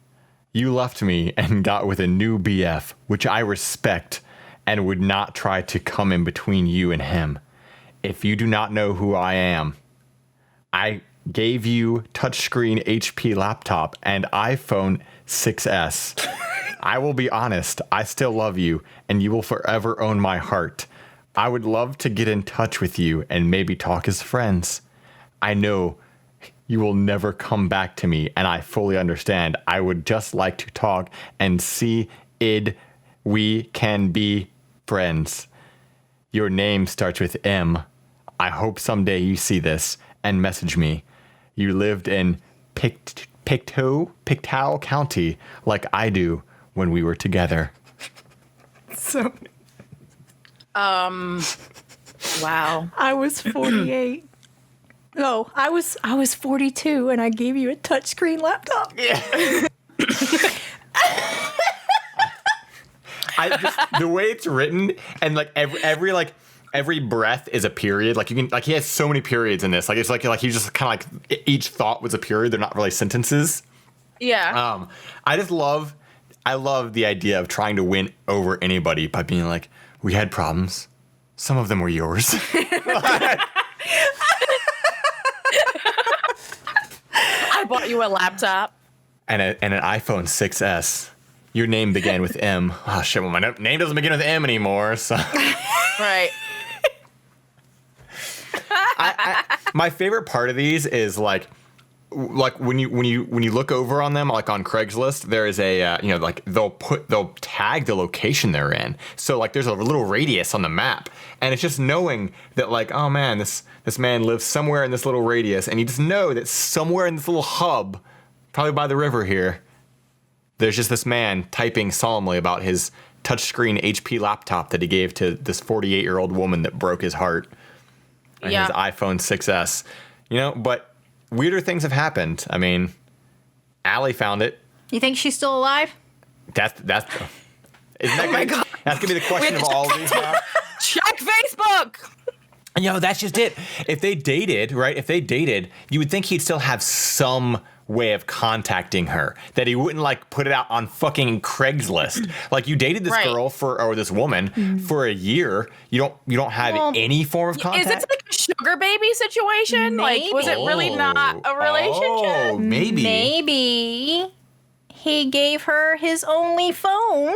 You left me and got with a new BF, which I respect and would not try to come in between you and him. If you do not know who I am, I gave you touchscreen HP laptop and iPhone 6S. I will be honest, I still love you and you will forever own my heart. I would love to get in touch with you and maybe talk as friends. I know you will never come back to me, and I fully understand. I would just like to talk and see if we can be friends. Your name starts with M. I hope someday you see this and message me. You lived in Pictou County like I do when we were together. So. Wow. I was 48. No, I was 42, and I gave you a touchscreen laptop. Yeah. The way it's written, and like every breath is a period. Like you can, like he has so many periods in this. Like it's like he just kind of like each thought was a period. They're not really sentences. Yeah. I love the idea of trying to win over anybody by being like, we had problems. Some of them were yours. I bought you a laptop. And an iPhone 6S. Your name began with M. Oh, shit. Well, my name doesn't begin with M anymore, so. Right. My favorite part of these is like when you look over on them, like on Craigslist, there is a like they'll tag the location they're in. So like there's a little radius on the map, and it's just knowing that like, oh man, this man lives somewhere in this little radius, and you just know that somewhere in this little hub, probably by the river here, there's just this man typing solemnly about his touchscreen HP laptop that he gave to this 48-year-old woman that broke his heart, and his iPhone 6S. But weirder things have happened. I mean, Allie found it. You think she's still alive? Isn't that God. That's gonna be the question of all of these now. Check Facebook. That's just it. If they dated, you would think he'd still have some way of contacting her, that he wouldn't like put it out on fucking Craigslist. Like you dated this girl or this woman for a year. You don't have any form of contact. Is it like a sugar baby situation? Maybe. Like was it really not a relationship? Oh, maybe. Maybe he gave her his only phone.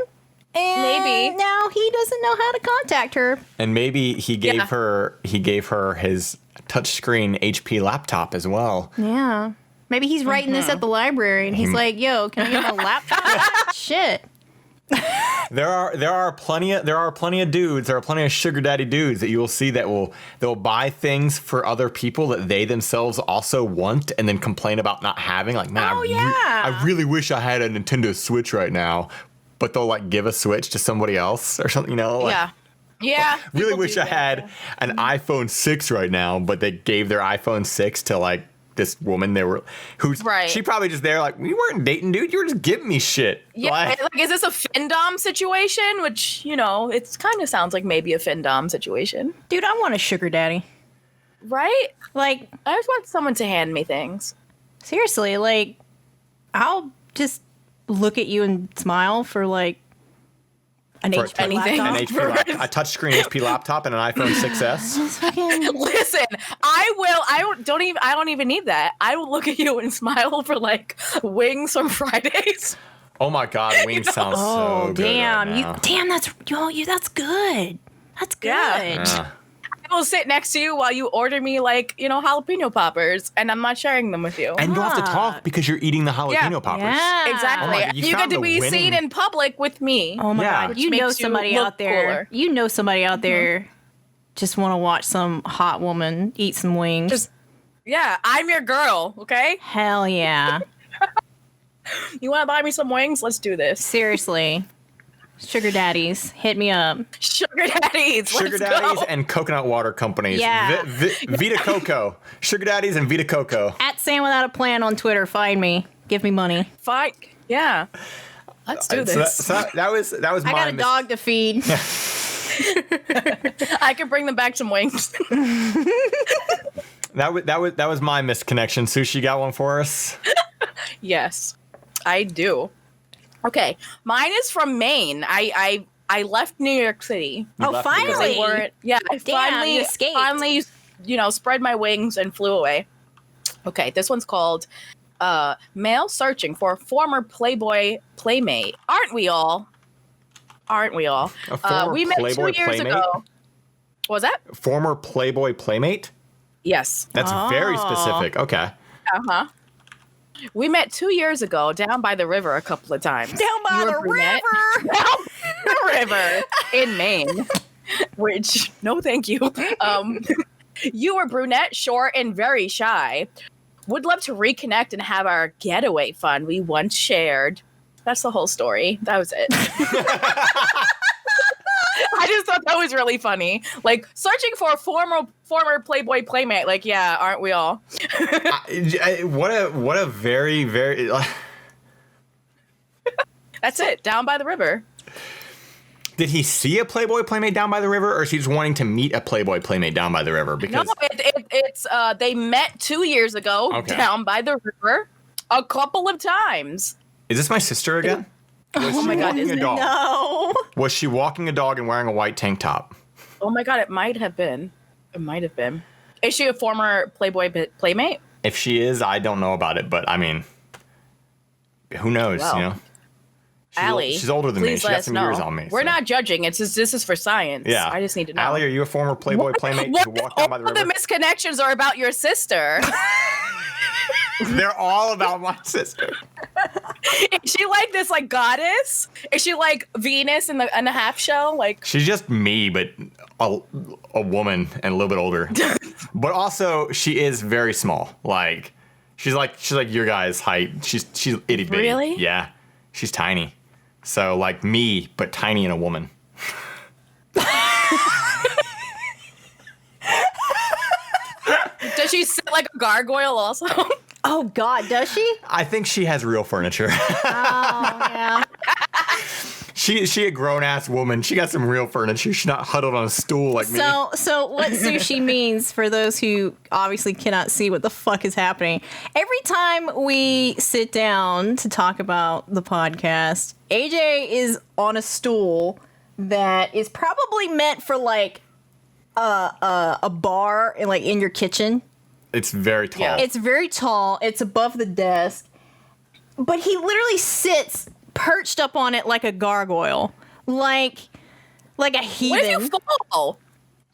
And maybe now he doesn't know how to contact her. And maybe he gave her his touchscreen HP laptop as well. Yeah. Maybe he's writing this at the library, and he's like, "Yo, can I get my laptop?" Shit. There are plenty of dudes. There are plenty of sugar daddy dudes that you will see they'll buy things for other people that they themselves also want, and then complain about not having. Like, man, I really wish I had a Nintendo Switch right now, but they'll like give a Switch to somebody else or something. Like, yeah. Really wish I had an iPhone 6 right now, but they gave their iPhone 6 to like this woman she probably just there like, we weren't dating, dude, you were just giving me shit. Like is this a findom situation? Which it kind of sounds like maybe a findom situation. Dude, I want a sugar daddy. Right? Like, I just want someone to hand me things. Seriously, like, I'll just look at you and smile for like a touchscreen HP laptop and an iPhone 6S. Listen, I don't even need that. I will look at you and smile for like wings from Fridays. Oh my God, wings sounds so good. Damn, right now. that's good. That's good. Yeah. I will sit next to you while you order me like, jalapeno poppers, and I'm not sharing them with you. And you don't have to talk because you're eating the jalapeno poppers. Yeah. Exactly. Oh you get to be seen in public with me. Oh my God. You know somebody out there. Cooler. You know somebody out there just want to watch some hot woman eat some wings. I'm your girl, okay? Hell yeah. You want to buy me some wings? Let's do this. Seriously. Sugar daddies, hit me up. Sugar daddies, Sugar daddies and coconut water companies. Yeah. Vita Coco. Sugar daddies and Vita Coco. At Sam Without a Plan on Twitter. Find me. Give me money. Fine. Yeah. Let's do this. So that was I got a dog to feed. I can bring them back some wings. That was my misconnection. Sushi, got one for us? Yes, I do. Okay, mine is from Maine. I left New York City. Finally! I finally escaped. Finally, spread my wings and flew away. Okay, this one's called "Male Searching for Former Playboy Playmate." Aren't we all? We met Playboy 2 years ago. What was that? Former Playboy Playmate? Yes. That's very specific. Okay. Uh-huh. We met 2 years ago down by the river a couple of times. Down by the river? Down the river in Maine. Which, no thank you. You were brunette, short, and very shy. Would love to reconnect and have our getaway fun we once shared. That's the whole story. That was it. I just thought that was really funny. Like, searching for a former Playboy playmate. Like, yeah, aren't we all? What a very, very... That's it. Down by the river. Did he see a Playboy Playmate down by the river, or is he just wanting to meet a Playboy Playmate down by the river? Because it's they met 2 years ago down by the river a couple of times. Is this my sister again? Oh my God! No. Was she walking a dog and wearing a white tank top? Oh my God! It might have been. It might have been. Is she a former Playboy Playmate? If she is, I don't know about it, but I mean, who knows? Well, you know. Allie, she's older than me. She got some years on me. We're not judging. It's just, this is for science. Yeah. I just need to know. Allie, are you a former Playboy Playmate who walked down by the river? All the misconnections are about your sister. They're all about my sister. Is she like this like goddess? Is she like Venus in the half shell? Like she's just me, but a woman and a little bit older. But also she is very small. Like she's like your guys' height. She's itty bitty. Really? Yeah. She's tiny. So like me, but tiny and a woman. Does she sit like a gargoyle also? Oh God, does she? I think she has real furniture. Oh yeah. She a grown ass woman. She got some real furniture. She's not huddled on a stool like me. So what sushi means for those who obviously cannot see what the fuck is happening. Every time we sit down to talk about the podcast, AJ is on a stool that is probably meant for like a bar in your kitchen. It's very tall. Yeah. It's very tall. It's above the desk. But he literally sits perched up on it like a gargoyle. Like a heathen. Where did you fall?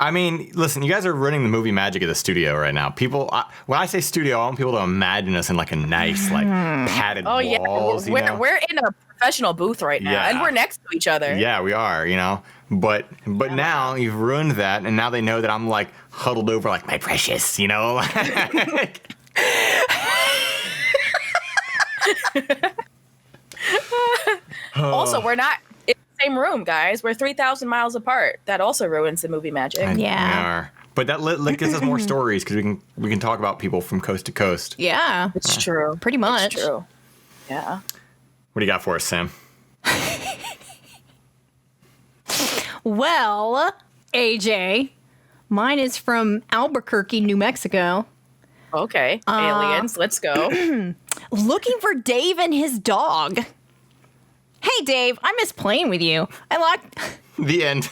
I mean, listen, you guys are ruining the movie magic of the studio right now. People, when I say studio, I want people to imagine us in like a nice, like padded walls. Yeah, we're in a professional booth right now, and we're next to each other. Yeah, we are. You know, but now you've ruined that, and now they know that I'm like huddled over, like my precious. You know. Also, we're not in the same room, guys. We're 3,000 miles apart. That also ruins the movie magic. Yeah. We are. But that gives us more stories because we can talk about people from coast to coast. Yeah. It's true. Pretty much. It's true. Yeah. What do you got for us, Sam? Well, AJ, mine is from Albuquerque, New Mexico. Okay. Aliens, let's go. Looking for Dave and his dog. Hey, Dave, I miss playing with you. I like... The end.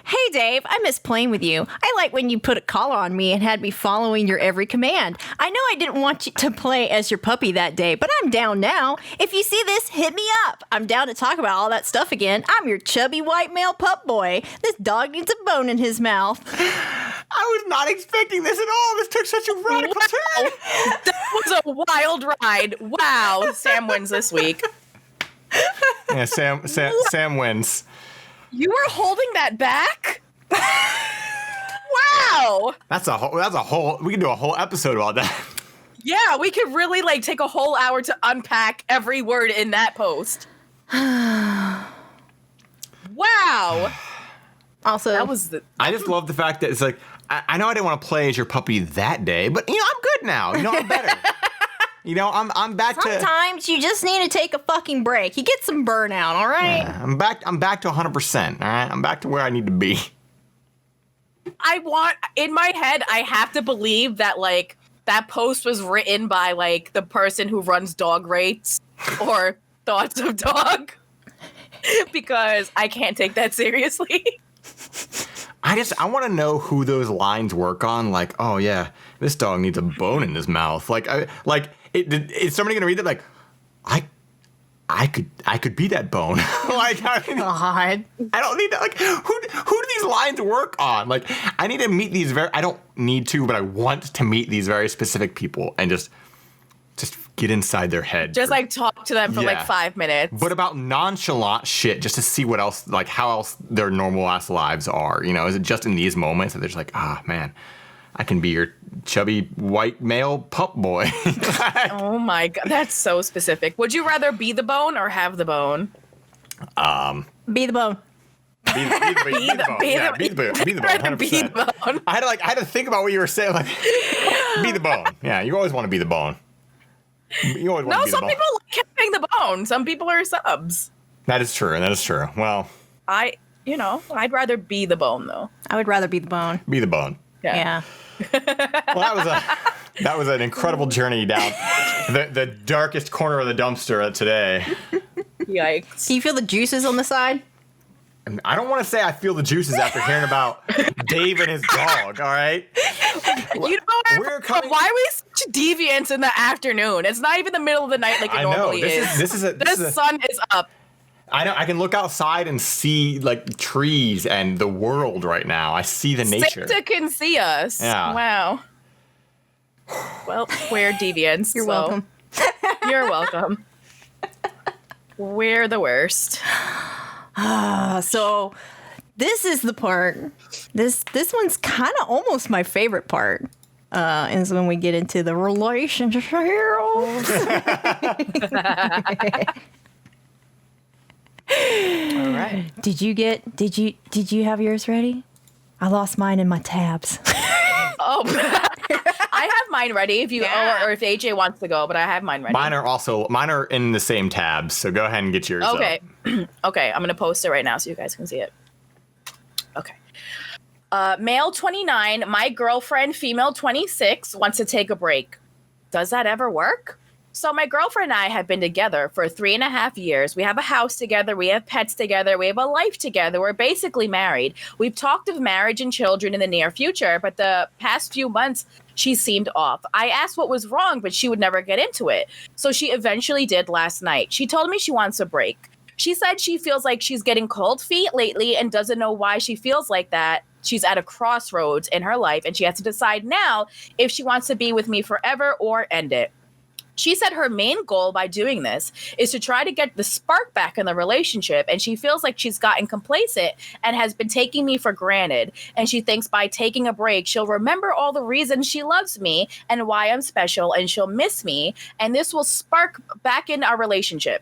Hey, Dave, I miss playing with you. I like when you put a collar on me and had me following your every command. I know I didn't want you to play as your puppy that day, but I'm down now. If you see this, hit me up. I'm down to talk about all that stuff again. I'm your chubby white male pup boy. This dog needs a bone in his mouth. I was not expecting this at all. This took such a radical turn. That was a wild ride. Wow. Sam wins this week. Yeah, Sam wins. You were holding that back? Wow. That's a whole. We can do a whole episode about that. Yeah, we could really like take a whole hour to unpack every word in that post. Wow. Also, That was the. I just love the fact that it's like I know I didn't want to play as your puppy that day, but I'm good now. I'm better. I'm back to. Sometimes you just need to take a fucking break. You get some burnout, all right? Yeah, I'm back to 100%. All right, I'm back to where I need to be. In my head, I have to believe that like that post was written by like the person who runs dog rates or thoughts of dog, because I can't take that seriously. I want to know who those lines work on. Like, oh yeah, this dog needs a bone in his mouth. Is somebody gonna read that? Like, I could be that bone. Like, God. I don't need that. Like, who do these lines work on? Like, I need to meet these I don't need to, but I want to meet these very specific people and just get inside their head. Just like talk to them for like 5 minutes. But about nonchalant shit, just to see what else, like how else their normal ass lives are. Is it just in these moments that they're just like, man, I can be your chubby white male pup boy. Oh my God, that's so specific. Would you rather be the bone or have the bone? Be the bone. Be the bone. I had to think about what you were saying. Like, be the bone. Yeah, you always want to be the bone. You always want No, to be some the people bone. like having the bone. Some people are subs. That is true. Well, I'd rather be the bone though. I would rather be the bone. be the bone. Yeah. Well, that was an incredible journey down the darkest corner of the dumpster today. Yikes. Do you feel the juices on the side? I don't want to say I feel the juices after hearing about Dave and his dog. All right. You know, why are we such deviants in the afternoon? It's not even the middle of the night like it normally is. The sun is up. I know. I can look outside and see like trees and the world right now. I see the nature. Santa can see us. Yeah. Wow. Well, we're deviants. You're welcome. You're welcome. We're the worst. So this is the part. This one's kind of almost my favorite part. Is when we get into the relationships. All right. Did you have yours ready? I lost mine in my tabs. Oh, I have mine ready if you or if AJ wants to go, but I have mine ready. Mine are in the same tabs, so go ahead and get yours. Okay. Up. Okay, I'm gonna post it right now so you guys can see it. Okay. Male 29, my girlfriend, female 26, wants to take a break. Does that ever work? So my girlfriend and I have been together for 3.5 years. We have a house together. We have pets together. We have a life together. We're basically married. We've talked of marriage and children in the near future, but the past few months, she seemed off. I asked what was wrong, but she would never get into it. So she eventually did last night. She told me she wants a break. She said she feels like she's getting cold feet lately and doesn't know why she feels like that. She's at a crossroads in her life, and she has to decide now if she wants to be with me forever or end it. She said her main goal by doing this is to try to get the spark back in the relationship, and she feels like she's gotten complacent and has been taking me for granted. And she thinks by taking a break, she'll remember all the reasons she loves me and why I'm special, and she'll miss me, and this will spark back in our relationship.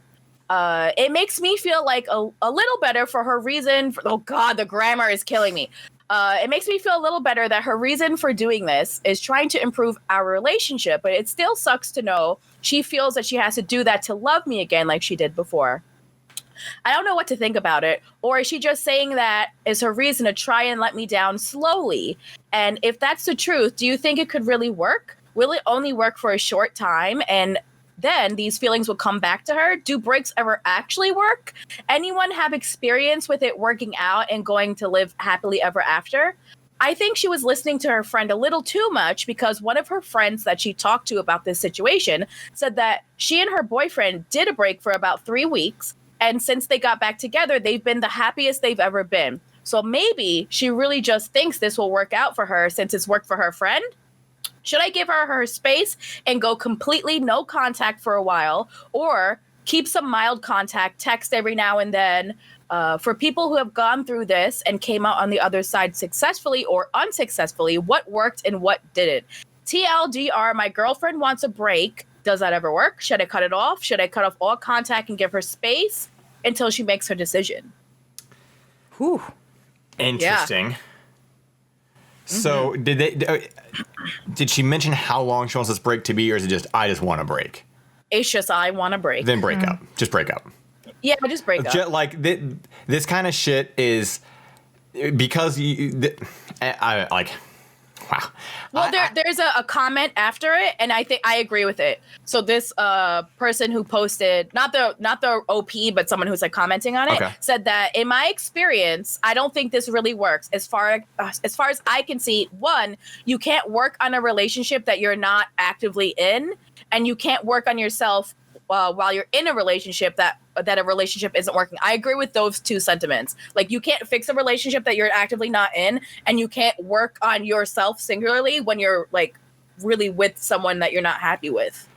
It makes me feel like a little better for her reason. Oh God, the grammar is killing me. It makes me feel a little better that her reason for doing this is trying to improve our relationship, but it still sucks to know she feels that she has to do that to love me again like she did before. I don't know what to think about it. Or is she just saying that is her reason to try and let me down slowly? And if that's the truth, do you think it could really work? Will it only work for a short time and then these feelings will come back to her? Do breaks ever actually work? Anyone have experience with it working out and going to live happily ever after? I think she was listening to her friend a little too much, because one of her friends that she talked to about this situation said that she and her boyfriend did a break for about 3 weeks. And since they got back together, they've been the happiest they've ever been. So maybe she really just thinks this will work out for her since it's worked for her friend. Should I give her space and go completely no contact for a while, or keep some mild contact, text every now and then? For people who have gone through this and came out on the other side successfully or unsuccessfully, what worked and what didn't? TLDR, my girlfriend wants a break. Does that ever work? Should I cut it off? Should I cut off all contact and give her space until she makes her decision? Whew. Interesting. Yeah. So did she mention how long she wants this break to be, or is it just I just want a break? It's just I want a break. Then break up. Just break up. Yeah, just break up. Like this kind of shit is because I like. Wow. Well, there's a comment after it, and I think I agree with it. So this person who posted, not the OP, but someone who's like commenting on it, said that in my experience, I don't think this really works. As far as I can see, one, you can't work on a relationship that you're not actively in, and you can't work on yourself while you're in a relationship that a relationship isn't working. I agree with those two sentiments. Like, you can't fix a relationship that you're actively not in, and you can't work on yourself singularly when you're like really with someone that you're not happy with.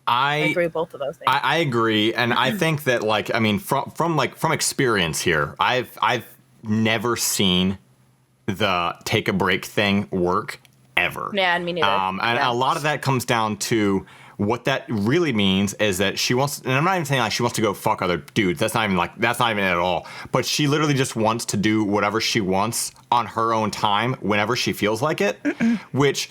I agree with both of those things. I agree, and I think that, like, I mean, from experience here, I've never seen the take a break thing work ever. Yeah, and me neither. A lot of that comes down to what that really means is that she wants, and I'm not even saying like she wants to go fuck other dudes. That's not even it at all. But she literally just wants to do whatever she wants on her own time whenever she feels like it, which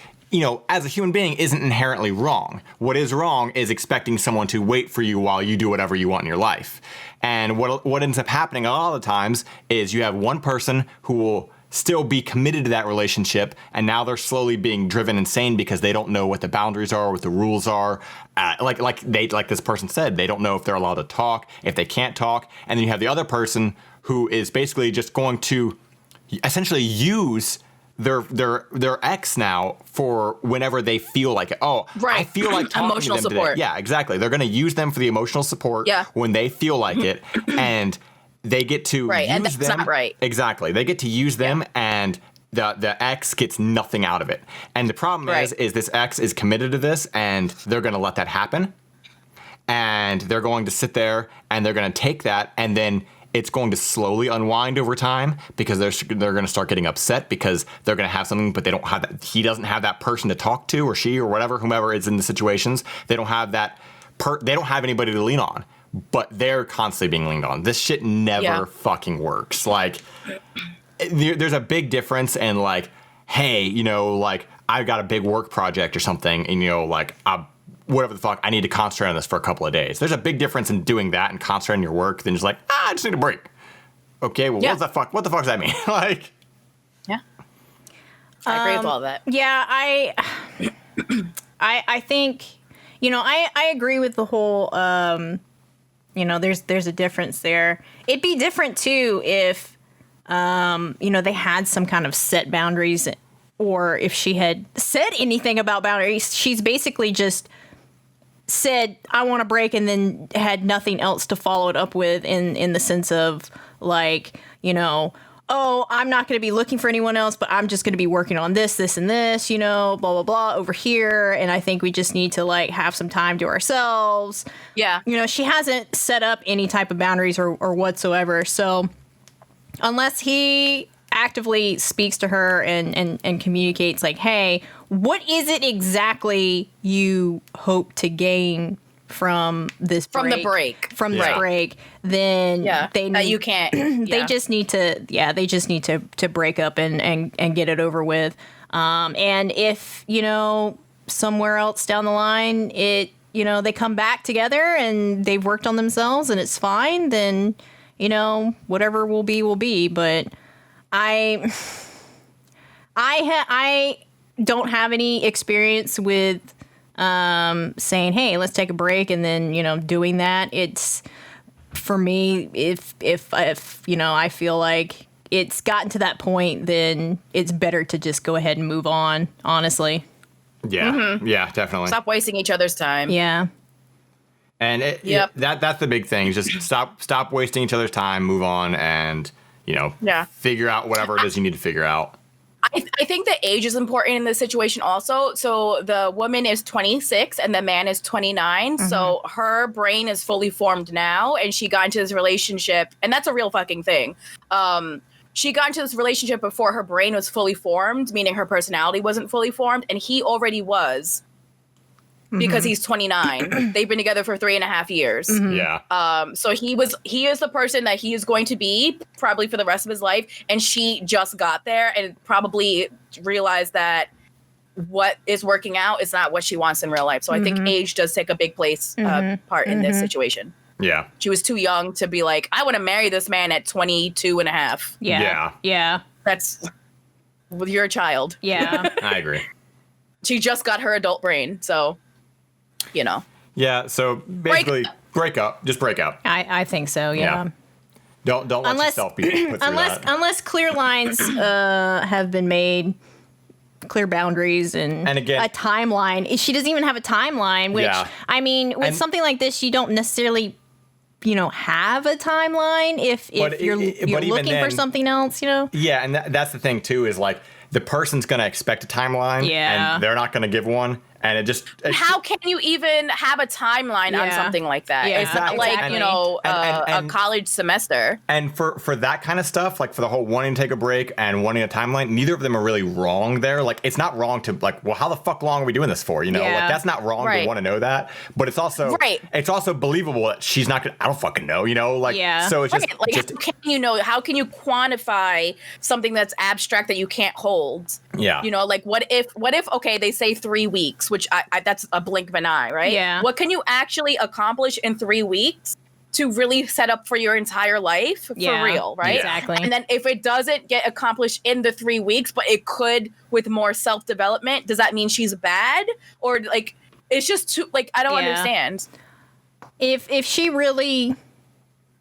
as a human being isn't inherently wrong. What is wrong is expecting someone to wait for you while you do whatever you want in your life. And what ends up happening a lot of the times is you have one person who will still be committed to that relationship, and now they're slowly being driven insane because they don't know what the boundaries are, what the rules are. Like this person said, they don't know if they're allowed to talk, if they can't talk. And then you have the other person who is basically just going to essentially use their ex now for whenever they feel like it. Oh, right. I feel like talking emotional to them support. Today. Yeah, exactly. They're going to use them for the emotional support when they feel like it, and they get to use and that's them. Not right. Exactly. They get to use them, and the ex gets nothing out of it. And the problem is this ex is committed to this, and they're going to let that happen, and they're going to sit there and they're going to take that, and then it's going to slowly unwind over time because they're going to start getting upset because they're going to have something, but they don't have that. He doesn't have that person to talk to, or she, or whatever, whomever is in the situations. They don't have that. They don't have anybody to lean on, but they're constantly being leaned on. This shit never fucking works. Like, there's a big difference in like, hey, I've got a big work project or something, and whatever the fuck, I need to concentrate on this for a couple of days. There's a big difference in doing that and concentrating on your work than just like, I just need a break. Okay, well, what the fuck does that mean? Like, yeah, I agree with all that. Yeah, I think, I agree with the whole, there's a difference there. It'd be different too if, they had some kind of set boundaries, or if she had said anything about boundaries. She's basically just said, I want a break, and then had nothing else to follow it up with in the sense of like, oh, I'm not going to be looking for anyone else, but I'm just going to be working on this, and this, blah, blah, blah over here. And I think we just need to like have some time to ourselves. Yeah. She hasn't set up any type of boundaries or whatsoever. So unless he actively speaks to her and communicates like, hey, what is it exactly you hope to gain from this break? From this break, then they need, you can't. They just need to break up and get it over with. And if somewhere else down the line they come back together and they've worked on themselves and it's fine, then whatever will be. But I don't have any experience with saying, hey, let's take a break, and then doing that. It's, for me, if I feel like it's gotten to that point, then it's better to just go ahead and move on, honestly. Yeah. Yeah, definitely. Stop wasting each other's time. Yeah. And that's the big thing. Just stop wasting each other's time, move on, and figure out whatever it is you need to figure out. I think the age is important in this situation also. So the woman is 26 and the man is 29. Mm-hmm. So her brain is fully formed now, and she got into this relationship, and that's a real fucking thing. She got into this relationship before her brain was fully formed, meaning her personality wasn't fully formed, and he already was. Because he's 29. They've been together for 3.5 years. Mm-hmm. Yeah. So he is the person that he is going to be probably for the rest of his life. And she just got there and probably realized that what is working out is not what she wants in real life. So I think age does take a big part in this situation. Yeah. She was too young to be like, I want to marry this man at 22 and a half. Yeah. That's with your child. Yeah. I agree. She just got her adult brain. So, Yeah, so basically, break up. Just break up. I think so, yeah. Don't let yourself be put through that. Unless clear lines have been made, clear boundaries, and again, a timeline. She doesn't even have a timeline, which, I mean, with something like this, you don't necessarily, have a timeline if you're looking for something else, Yeah, and that's the thing, too, is like, the person's going to expect a timeline, and they're not going to give one. And how can you even have a timeline on something like that? Yeah, it's not like, a college semester. And for that kind of stuff, like for the whole wanting to take a break and wanting a timeline, neither of them are really wrong there. Like, it's not wrong to like, well, how the fuck long are we doing this for? Like, that's not wrong to want to know that. But it's also, it's also believable that she's not going to, I don't fucking know, so it's just, like, how can you quantify something that's abstract that you can't hold? Yeah. You know, like what if okay, they say 3 weeks, which I that's a blink of an eye, right? Yeah. What can you actually accomplish in 3 weeks to really set up for your entire life for real, right? Yeah. Exactly. And then if it doesn't get accomplished in the 3 weeks, but it could with more self-development, does that mean she's bad? Or like it's just too like I don't understand. If she really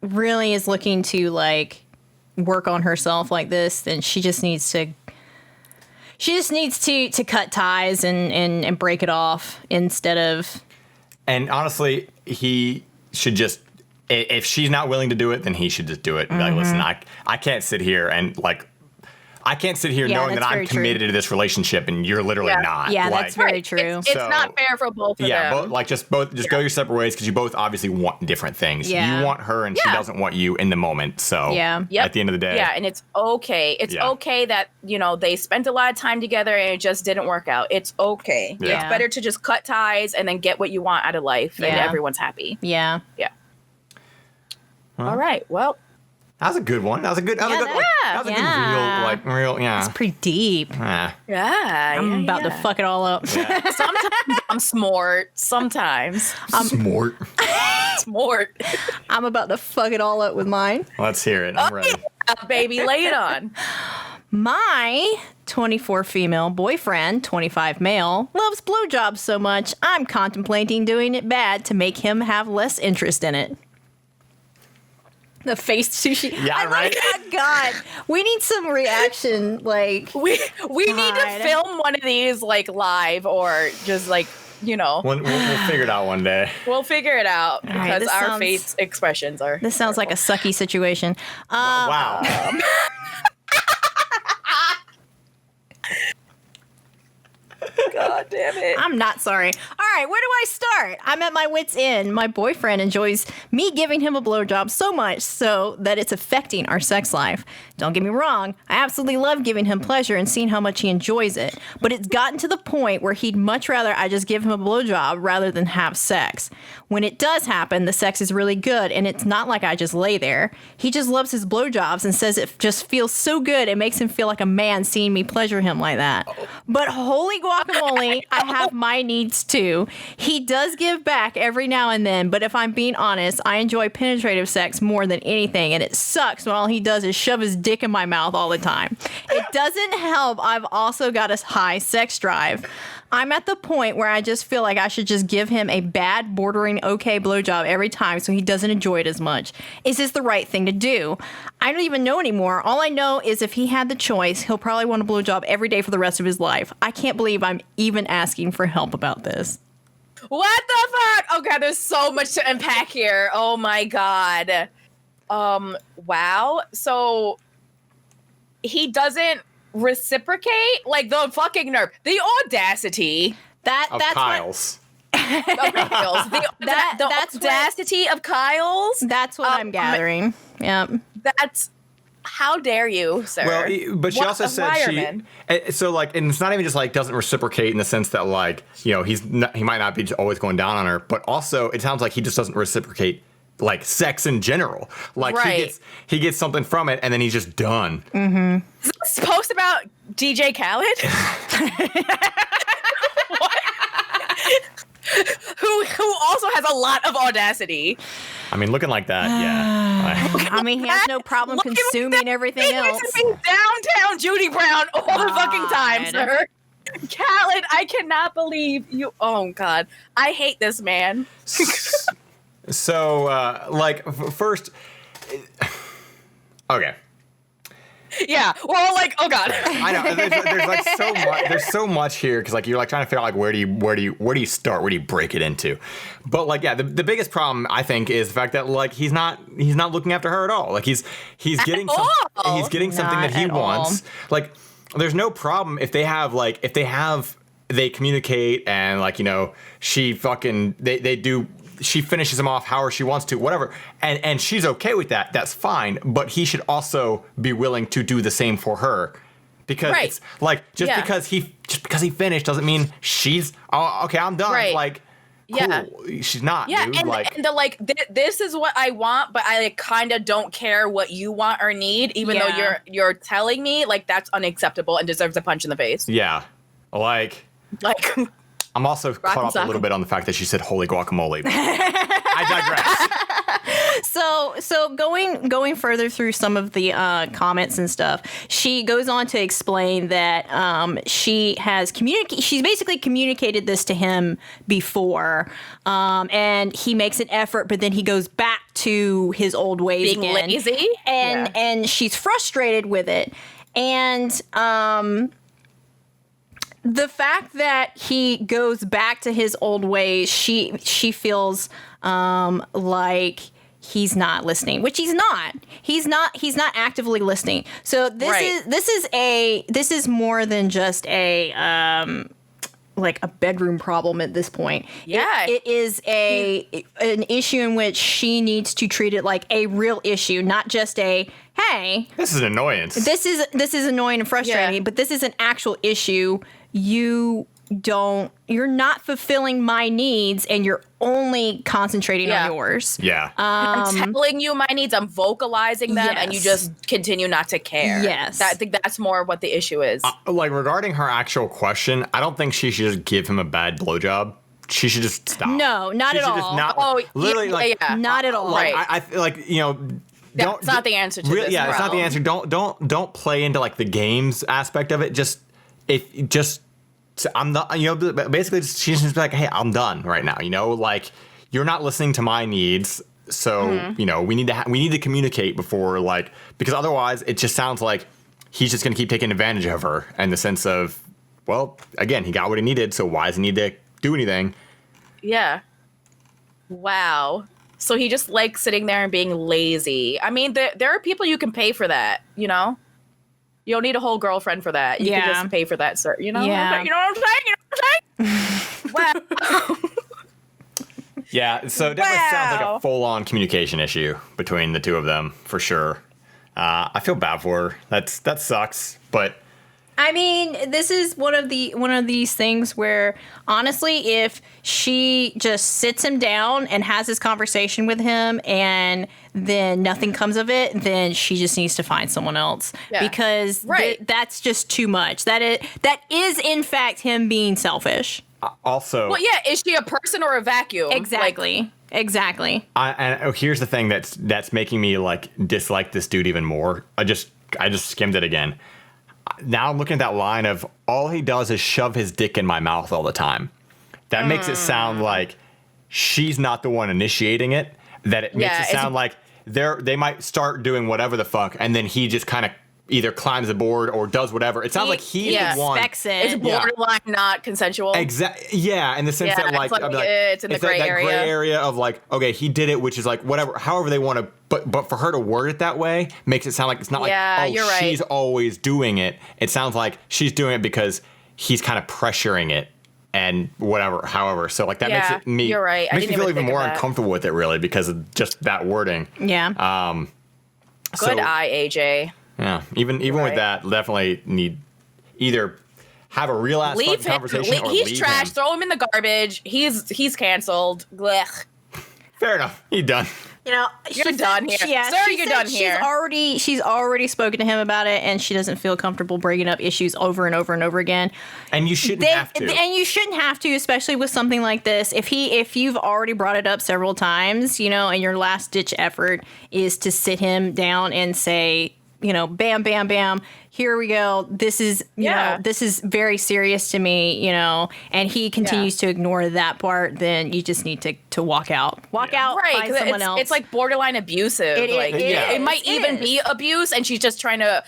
is looking to like work on herself like this, then she just needs to cut ties and break it off instead of. And honestly, he should just, if she's not willing to do it, then he should just do it. Like, listen, I can't sit here and like, I can't sit here knowing that I'm committed to this relationship and you're literally not. Yeah, like, that's very true. It's not fair for both of them. Yeah, just go your separate ways because you both obviously want different things. Yeah. You want her and she doesn't want you in the moment. So at the end of the day. Yeah, and it's okay. It's okay that, you know, they spent a lot of time together and it just didn't work out. It's okay. Yeah. It's better to just cut ties and then get what you want out of life and everyone's happy. Yeah. Yeah. Well, all right. Well, that was a good one. That was a good, real. It's pretty deep. I'm about to fuck it all up. Yeah. Sometimes I'm smart. Sometimes I'm smart. Smart. I'm about to fuck it all up with mine. Let's hear it. I'm ready. Baby, lay it on. My 24 female boyfriend, 25 male, loves blowjobs so much, I'm contemplating doing it bad to make him have less interest in it. The face Sushie. Yeah, right. Oh God, we need some reaction. Like we need to film one of these like live or just like, you know. We'll figure it out one day. We'll figure it out because this our sounds- face expressions are. this sounds like a sucky situation. Wow. God damn it. I'm not sorry. All right, where do I start? I'm at my wit's end. My boyfriend enjoys me giving him a blowjob so much so that it's affecting our sex life. Don't get me wrong, I absolutely love giving him pleasure and seeing how much he enjoys it. But it's gotten to the point where he'd much rather I just give him a blowjob rather than have sex. When it does happen, the sex is really good, and it's not like I just lay there. He just loves his blowjobs and says it just feels so good, it makes him feel like a man seeing me pleasure him like that. But holy guacamole, I have my needs too. He does give back every now and then, but if I'm being honest, I enjoy penetrative sex more than anything, and it sucks when all he does is shove his dick in my mouth all the time. It doesn't help. I've also got a high sex drive. I'm at the point where I just feel like I should just give him a bad, bordering okay blowjob every time so he doesn't enjoy it as much. Is this the right thing to do? I don't even know anymore. All I know is if he had the choice, he'll probably want a blowjob every day for the rest of his life. I can't believe I'm even asking for help about this. What the fuck? Oh god, there's so much to unpack here. Oh my god. Wow. So he doesn't reciprocate? Like the fucking nerve. The audacity. Of Kyle's. Of Kyle's. The audacity of Kyle's. That's what I'm gathering. Yep. That's how dare you, sir? Well, but she also said so like, and it's not even just like doesn't reciprocate in the sense that like, you know, he might not be always going down on her, but also it sounds like he just doesn't reciprocate like sex in general. Like he gets something from it and then he's just done. Mm-hmm. Is this post about DJ Khaled? What? Who also has a lot of audacity. I mean, looking like that, yeah. I mean, he has no problem consuming everything else. Downtown Judy Brown all the fucking time, sir. Khaled, I cannot believe you. Oh, God. I hate this man. So, first... Okay. Yeah, we're all like, oh god. I know. There's like so much. There's so much here because like you're like trying to figure out like where do you start? Where do you break it into? But like the biggest problem I think is the fact that like he's not looking after her at all. Like he's getting something that he wants. Like there's no problem if they communicate and like, you know, she finishes him off however she wants to, whatever. And she's okay with that. That's fine. But he should also be willing to do the same for her. Because it's like, because he finished doesn't mean she's, okay, I'm done. Right. Like, Yeah. She's not, Yeah, dude. and the like, this is what I want, but I like kind of don't care what you want or need, even though you're telling me like that's unacceptable and deserves a punch in the face. Yeah, like I'm also caught up a little bit on the fact that she said "holy guacamole." I digress. So going further through some of the comments and stuff, she goes on to explain that she's basically communicated this to him before, and he makes an effort, but then he goes back to his old ways being again. lazy, and she's frustrated with it, and the fact that he goes back to his old ways, she feels like he's not listening, which he's not. He's not actively listening. So this is more than just a like a bedroom problem at this point. Yeah. It is an issue in which she needs to treat it like a real issue, not just a hey, this is an annoyance. This is annoying and frustrating, but this is an actual issue. You're not fulfilling my needs, and you're only concentrating on yours. Yeah. I'm telling you my needs, I'm vocalizing them, and you just continue not to care. Yes. I think that's more what the issue is. Like, regarding her actual question, I don't think she should just give him a bad blowjob. She should just stop. No, not at all. Literally, not at all. Like, I feel like, that's not the answer to this. Yeah, it's not the answer. Don't play into like the games aspect of it. I'm not, basically she's just like, hey, I'm done right now. Like, you're not listening to my needs. So, we need to communicate before, like, because otherwise it just sounds like he's just going to keep taking advantage of her in the sense of, well, again, he got what he needed. So why does he need to do anything? Yeah. Wow. So he just likes sitting there and being lazy. I mean, there are people you can pay for that, You don't need a whole girlfriend for that. You can just pay for that, sir. You know? Yeah. You know what I'm saying? Wow. Yeah, so it definitely sounds like a full-on communication issue between the two of them, for sure. I feel bad for her. That sucks, but... I mean, this is one of these things where, honestly, if she just sits him down and has this conversation with him and then nothing comes of it, then she just needs to find someone else. Yeah. Because that's just too much. That is, in fact, him being selfish. Also... Well, yeah, is she a person or a vacuum? Exactly. Exactly. And here's the thing that's making me, like, dislike this dude even more. I just skimmed it again. Now I'm looking at that line of all he does is shove his dick in my mouth all the time. That makes it sound like she's not the one initiating it. That it makes it sound like they might start doing whatever the fuck, and then he just kind of either climbs the board or does whatever. It sounds like he's the one. It's borderline not consensual. Exactly. Yeah, in the sense that like it's in the gray area. That gray area of like, okay, he did it, which is like whatever, however they want to. But for her to word it that way makes it sound like it's not she's always doing it. It sounds like she's doing it because he's kind of pressuring it and whatever. However, so like that makes me. You're right. Makes me feel even more uncomfortable with it, really, because of just that wording. Yeah. Good eye, AJ. Yeah, even with that, definitely need either have a real ass fucking conversation or he's leave trash. him. Throw him in the garbage. He's canceled. Blech. Fair enough. He's done. You're done here. Sir, you're done here. She's already spoken to him about it, and she doesn't feel comfortable bringing up issues over and over and over again. And you shouldn't have to. And you shouldn't have to, especially with something like this. If you've already brought it up several times, and your last ditch effort is to sit him down and say, bam, bam, bam, here we go. This is, this is very serious to me, and he continues to ignore that part, then you just need to walk out. Walk out, find someone else. It's like borderline abusive. It might even be abuse, and she's just trying to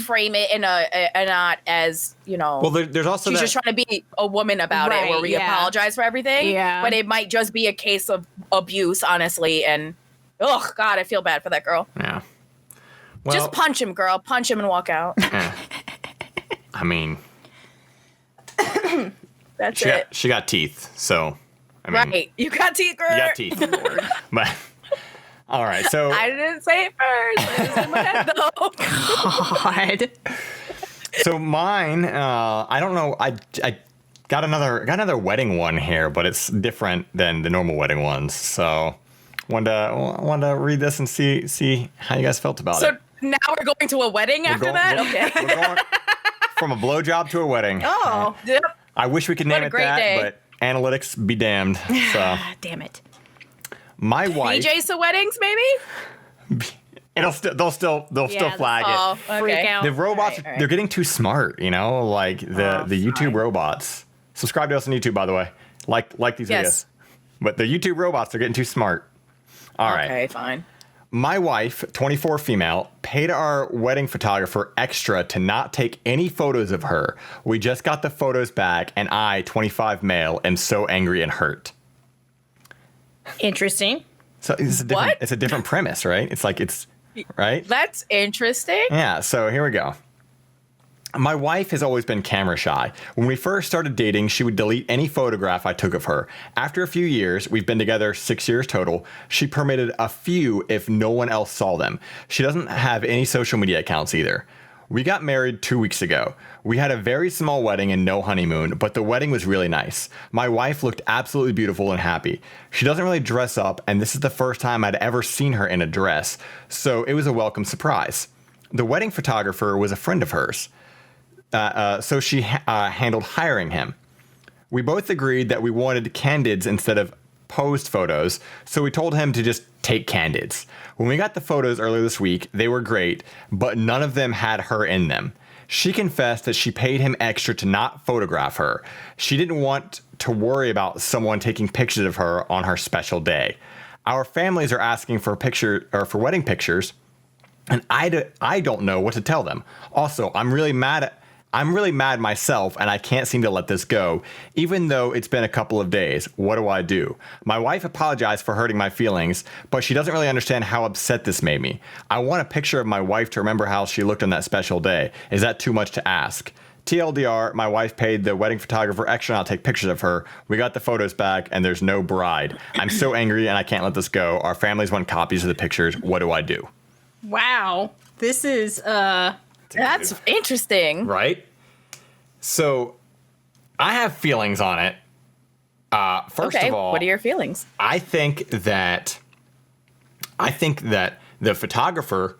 frame it in a not as, Well, there's also she's just trying to be a woman about it, where we apologize for everything. Yeah. But it might just be a case of abuse, honestly, and, oh, God, I feel bad for that girl. Yeah. Well, just punch him, girl. Punch him and walk out. I mean, that's it. She got teeth, so I mean, right. You got teeth, girl. You got teeth. But all right, so I didn't say it first. It was in my head, though. God. So mine, I don't know. I got another wedding one here, but it's different than the normal wedding ones. So wanted to read this and see how you guys felt about it. So now we're going to a wedding after that? Okay. We're going from a blowjob to a wedding. Oh. Yep. I wish we could name it that, day. but analytics be damned. So Damn it. my wife. BJ's to weddings, maybe? They'll still flag it. Oh, Freak okay. out. The robots, All right. they're getting too smart, like the YouTube robots. Subscribe to us on YouTube, by the way. Like these Yes. videos. But the YouTube robots, they're getting too smart. All right. Okay, fine. My wife, 24 female, paid our wedding photographer extra to not take any photos of her. We just got the photos back, and I, 25 male, am so angry and hurt. Interesting. So it's a different premise, right? Right? That's interesting. Yeah, so here we go. My wife has always been camera shy. When we first started dating, she would delete any photograph I took of her. After a few years, we've been together 6 years total, she permitted a few if no one else saw them. She doesn't have any social media accounts either. We got married 2 weeks ago. We had a very small wedding and no honeymoon, but the wedding was really nice. My wife looked absolutely beautiful and happy. She doesn't really dress up, and this is the first time I'd ever seen her in a dress, so it was a welcome surprise. The wedding photographer was a friend of hers. So she handled hiring him. We both agreed that we wanted candids instead of posed photos, so we told him to just take candids. When we got the photos earlier this week, they were great, but none of them had her in them. She confessed that she paid him extra to not photograph her. She didn't want to worry about someone taking pictures of her on her special day. Our families are asking for wedding pictures, and I don't know what to tell them. Also, I'm really mad myself, and I can't seem to let this go, even though it's been a couple of days. What do I do? My wife apologized for hurting my feelings, but she doesn't really understand how upset this made me. I want a picture of my wife to remember how she looked on that special day. Is that too much to ask? TLDR, my wife paid the wedding photographer extra and I'll take pictures of her. We got the photos back, and there's no bride. I'm so angry, and I can't let this go. Our families want copies of the pictures. What do I do? Wow. This is That's interesting. Right? So, I have feelings on it. First of all, what are your feelings? I think that the photographer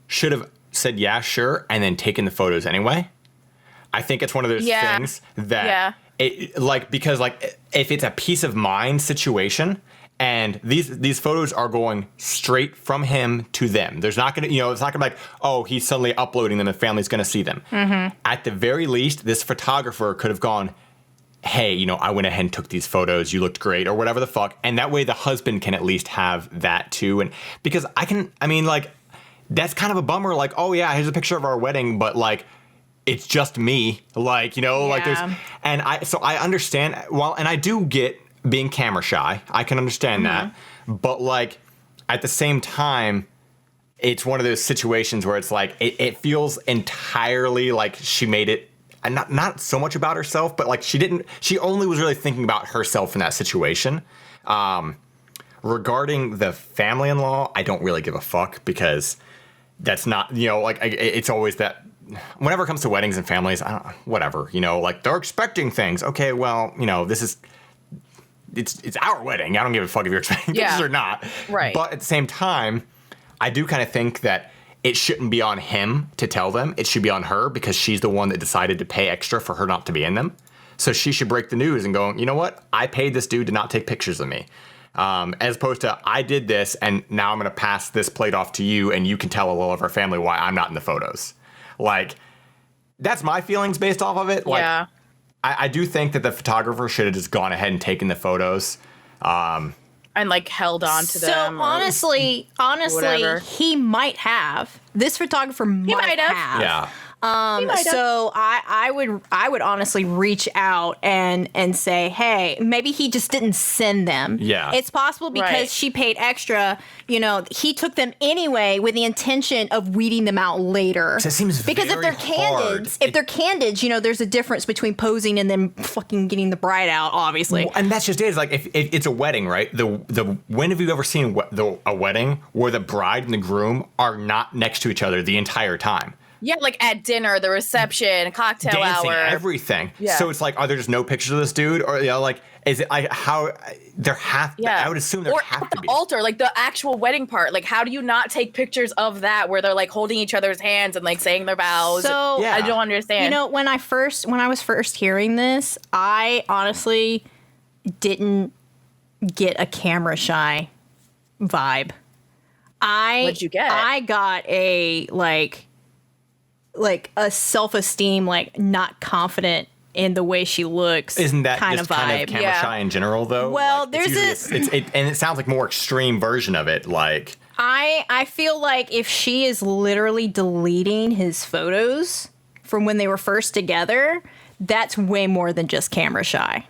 should have said, yeah, sure, and then taken the photos anyway. I think it's one of those things that because if it's a peace of mind situation, and these photos are going straight from him to them. There's not gonna, it's not gonna be like, oh, he's suddenly uploading them and family's gonna see them. Mm-hmm. At the very least, this photographer could have gone, hey, I went ahead and took these photos. You looked great, or whatever the fuck. And that way, the husband can at least have that too. And because that's kind of a bummer. Like, oh yeah, here's a picture of our wedding, but it's just me. Like there's, and I understand. Well, and I do get being camera shy. I can understand that. But at the same time, it's one of those situations where it's it feels entirely like she made it, and not so much about herself, but she only was really thinking about herself in that situation. Regarding the family-in-law, I don't really give a fuck, because that's not, it's always that, whenever it comes to weddings and families, whatever, they're expecting things. Okay, well, this is, it's our wedding. I don't give a fuck if you're expecting pictures or not. Right. But at the same time, I do kind of think that it shouldn't be on him to tell them. It should be on her, because she's the one that decided to pay extra for her not to be in them. So she should break the news and go, you know what? I paid this dude to not take pictures of me. As opposed to, I did this, and now I'm going to pass this plate off to you, and you can tell all of our family why I'm not in the photos. That's my feelings based off of it. I do think that the photographer should have just gone ahead and taken the photos. And held on to them. So honestly, whatever. he might have. This photographer might have. Yeah. So I would honestly reach out and say, hey, maybe he just didn't send them. Yeah. It's possible because she paid extra. He took them anyway with the intention of weeding them out later. So it seems because very hard. If they're candids, there's a difference between posing and then fucking getting the bride out, obviously. Well, and that's just it. It's if it's a wedding, right? When have you ever seen a wedding where the bride and the groom are not next to each other the entire time? Yeah, like at dinner, the reception, cocktail dancing, hour, everything. Yeah. So it's like, are there just no pictures of this dude, or like, is it like how there have? Yeah. I would assume there or have at to the be. altar, like the actual wedding part. Like, how do you not take pictures of that where they're like holding each other's hands and like saying their vows? So Yeah. I don't understand. You know, when I was first hearing this, I honestly didn't get a camera shy vibe. What'd you get? I got a like a self-esteem, like not confident in the way she looks. Isn't that kind just of vibe? kind of camera shy in general, though? Well, like, there's and it sounds like more extreme version of it. Like, I feel like if she is literally deleting his photos from when they were first together, that's way more than just camera shy.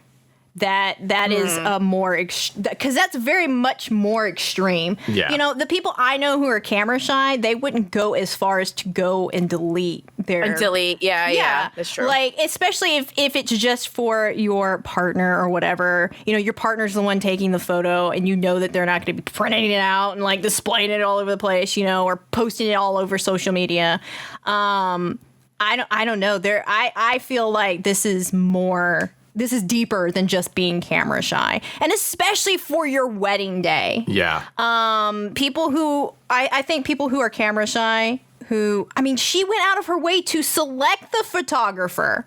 That is a more because that's very much more extreme. Yeah. You know, the people I know who are camera shy, they wouldn't go as far as to go and delete their Yeah, that's true. Like, especially if it's just for your partner or whatever. You know, your partner's the one taking the photo, and you know that they're not going to be printing it out and like displaying it all over the place, you know, or posting it all over social media. I don't know. I feel like this is deeper than just being camera shy, and especially for your wedding day. yeah. People who I think people who are camera shy, she went out of her way to select the photographer.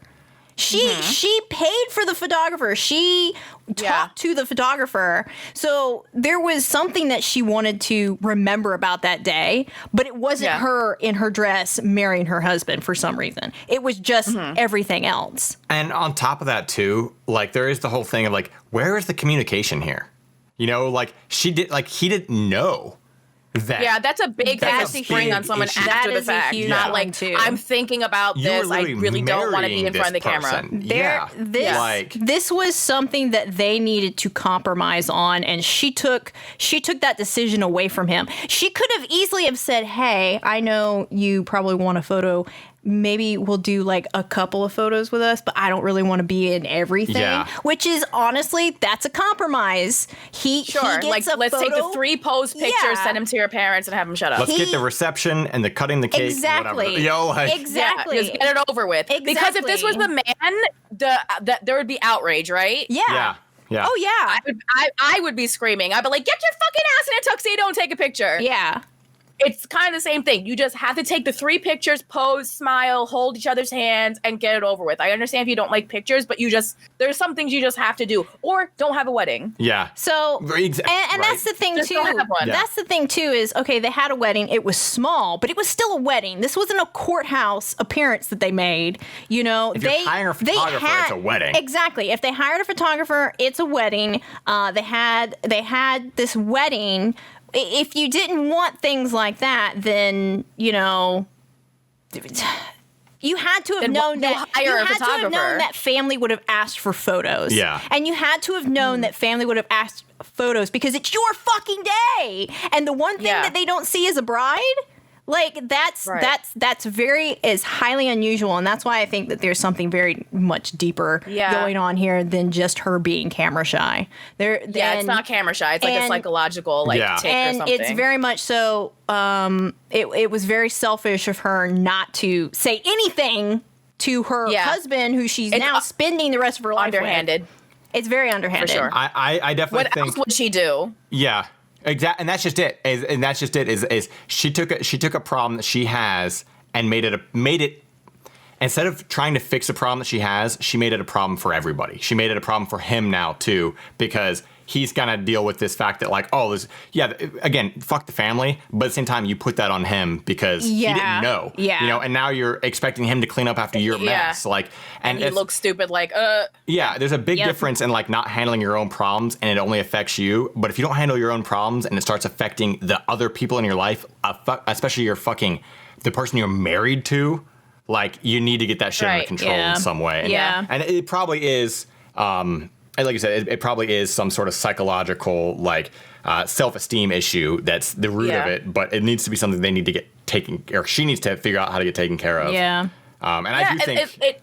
She paid for the photographer. She talked to the photographer. So there was something that she wanted to remember about that day, but it wasn't her in her dress marrying her husband for some reason. It was just everything else. And on top of that, too, like, there is the whole thing of, like, where is the communication here? You know, like, he didn't know that. Yeah, that's a big thing to That's a spring big on someone issue. after That the is a fact. huge Not one, like, too. I'm thinking about You were this. I literally really don't want to be in marrying front of the this camera. person. Yeah. This was something that they needed to compromise on, and she took that decision away from him. She could have easily have said, "Hey, I know you probably want a photo. Maybe we'll do like a couple of photos with us, but I don't really want to be in everything." Yeah. Which is honestly, that's a compromise. He Sure, gets like a let's take the photo- 3 pose pictures, Yeah. send them to your parents, and have them shut up. Let's get the reception and the cutting the cake. Exactly. And whatever. Yo, like, Exactly. Yeah, just get it over with. Because if this was the man, there would be outrage, right? Yeah. Yeah. Oh yeah. I would be screaming. I'd be like, get your fucking ass in a tuxedo and take a picture. Yeah. It's kind of the same thing. You just have to take the 3 pictures, pose, smile, hold each other's hands, and get it over with. I understand if you don't like pictures, but there's some things you just have to do. Or don't have a wedding. Yeah. So, and Right. that's the thing Just too. don't have one. Yeah. That's the thing too is, okay, they had a wedding. It was small, but it was still a wedding. This wasn't a courthouse appearance that they made. You know, If you're hiring a photographer, it's a wedding. Exactly. If they hired a photographer, it's a wedding. They had this wedding. If you didn't want things like that, then, you know, you had to have Then known you that hire a to have photographer. known that family would have asked for photos. Yeah. And you had to have known that family would have asked photos because it's your fucking day. And the one thing that they don't see is a bride, like that's is highly unusual, and that's why I think that there's something very much deeper going on here than just her being camera shy. It's not camera shy. It's like a psychological tick or something. And it's very much so. It was very selfish of her not to say anything to her husband, who she's now spending the rest of her life underhanded. with. It's very underhanded. For sure. I definitely What think. else would she do? Yeah. Exactly, and that's just it. Is she took a problem that she has and made it instead of trying to fix a problem that she has, she made it a problem for everybody. She made it a problem for him now too, because he's gonna deal with this fact that again, fuck the family, but at the same time you put that on him because he didn't know. Yeah. You know, and now you're expecting him to clean up after your mess. And he looks stupid Yeah, there's a big difference in like not handling your own problems and it only affects you. But if you don't handle your own problems and it starts affecting the other people in your life, especially the person you're married to, like you need to get that shit under control in some way. And it probably is, like you said, it probably is some sort of psychological self-esteem issue that's the root of it. But it needs to be something they need to get taken, or she needs to figure out how to get taken care of. Yeah. And I do think.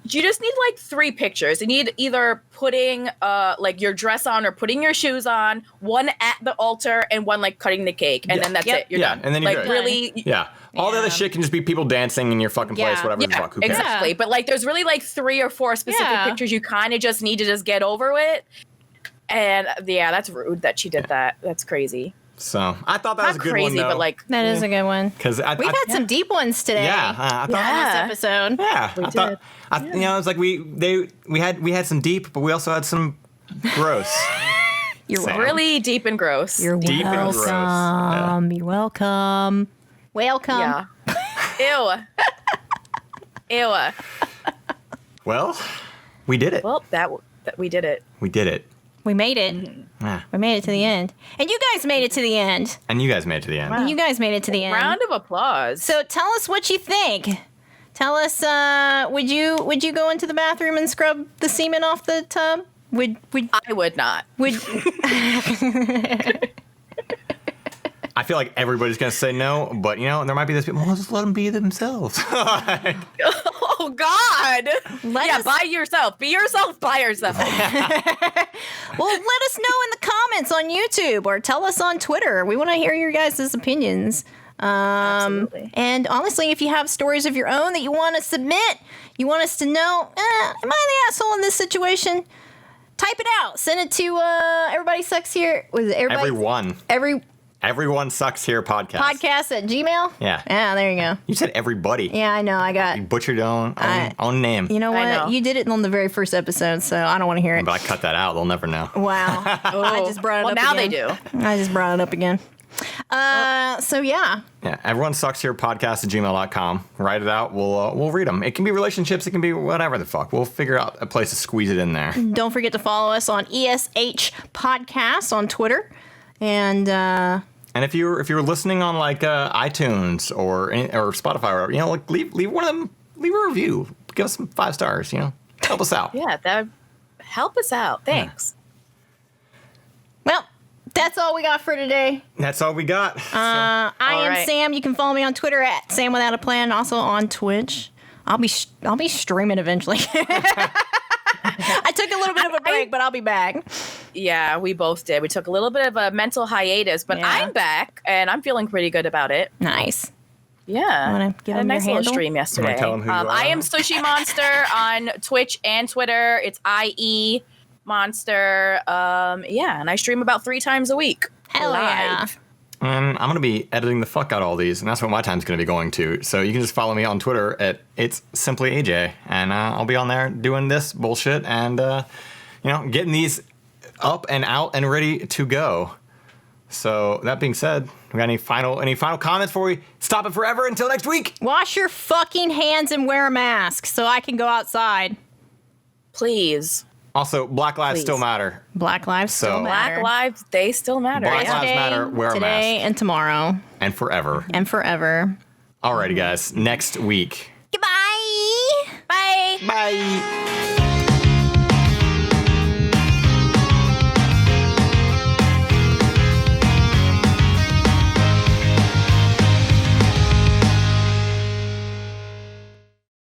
you just need like 3 pictures. You need either putting like your dress on or putting your shoes on, one at the altar, and one like cutting the cake, and then that's it. You're done. And then like you're good. really. Yeah. All the other shit can just be people dancing in your fucking place, whatever the fuck. Who cares? Exactly. But like, there's really like 3 or 4 specific pictures you kind of just need to just get over with. And that's rude that she did that. That's crazy. So I thought that was a good crazy, one, though. but like That is a good one. Because We've had some deep ones today. Yeah, I thought on this episode. Yeah, We I thought did. you know, it's like we had some deep, but we also had some gross. You're Sam. really deep and gross. You're Deep and gross. welcome. You're welcome. Welcome. Yeah. Ew. Well, we did it. Well, that we did it. We did it. We made it. Yeah. We made it to the end. And you guys made it to the end. And you guys made it to the end. And you guys made it to the end. Round of applause. So tell us what you think. Tell us, would you go into the bathroom and scrub the semen off the tub? Would I would not. I feel like everybody's gonna say no, but you know, there might be this people. Well, just let them be themselves. Oh God! By yourself. Be yourself by yourself. Well, let us know in the comments on YouTube or tell us on Twitter. We want to hear your guys' opinions. Absolutely. And honestly, if you have stories of your own that you want to submit, you want us to know, am I the asshole in this situation? Type it out. Send it to Everybody Sucks Here. Was it everybody? Everyone Sucks Here podcast. Podcast at Gmail? Yeah. Yeah, there you go. You said everybody. Yeah, I know. You butchered your own name. You know what? I know. You did it on the very first episode, so I don't want to hear it. But I cut that out. They'll never know. Wow. I just brought it up now again. they do. I just brought it up again. So yeah. Yeah, Everyone Sucks Here podcast at gmail.com. Write it out. We'll read them. It can be relationships. It can be whatever the fuck. We'll figure out a place to squeeze it in there. Don't forget to follow us on ESH Podcasts on Twitter. And if you're listening on like iTunes or Spotify or whatever, you know, like leave one of them. Leave a review. Give us some 5 stars. You know, help us out. Yeah, that help us out. Thanks. well, that's all we got for today. That's all we got. I am right. Sam. You can follow me on Twitter at Sam Without a Plan. Also on Twitch. I'll be streaming eventually. I took a little bit of a break, but I'll be back. Yeah, we both did. We took a little bit of a mental hiatus, but Yeah. I'm back and I'm feeling pretty good about it. Nice. Yeah. Wanna give Had a them your nice little handle? stream yesterday. Wanna tell them who you are? I am Sushie Monster on Twitch and Twitter. It's IE Monster. And I stream about 3 times a week. Hell yeah. live. And I'm going to be editing the fuck out of all these, and that's what my time's going to be going to. So you can just follow me on Twitter at It's Simply AJ, and I'll be on there doing this bullshit and, getting these up and out and ready to go. So that being said, we got any final comments before we stop it forever until next week? Wash your fucking hands and wear a mask so I can go outside. Please. Also, Black Lives Please. still matter. Black lives So- still matter. Black lives, they still matter. Black yeah. lives matter. Wear a today mask. and tomorrow And forever. and forever. Alrighty, guys. Next week. Goodbye. Bye. Bye.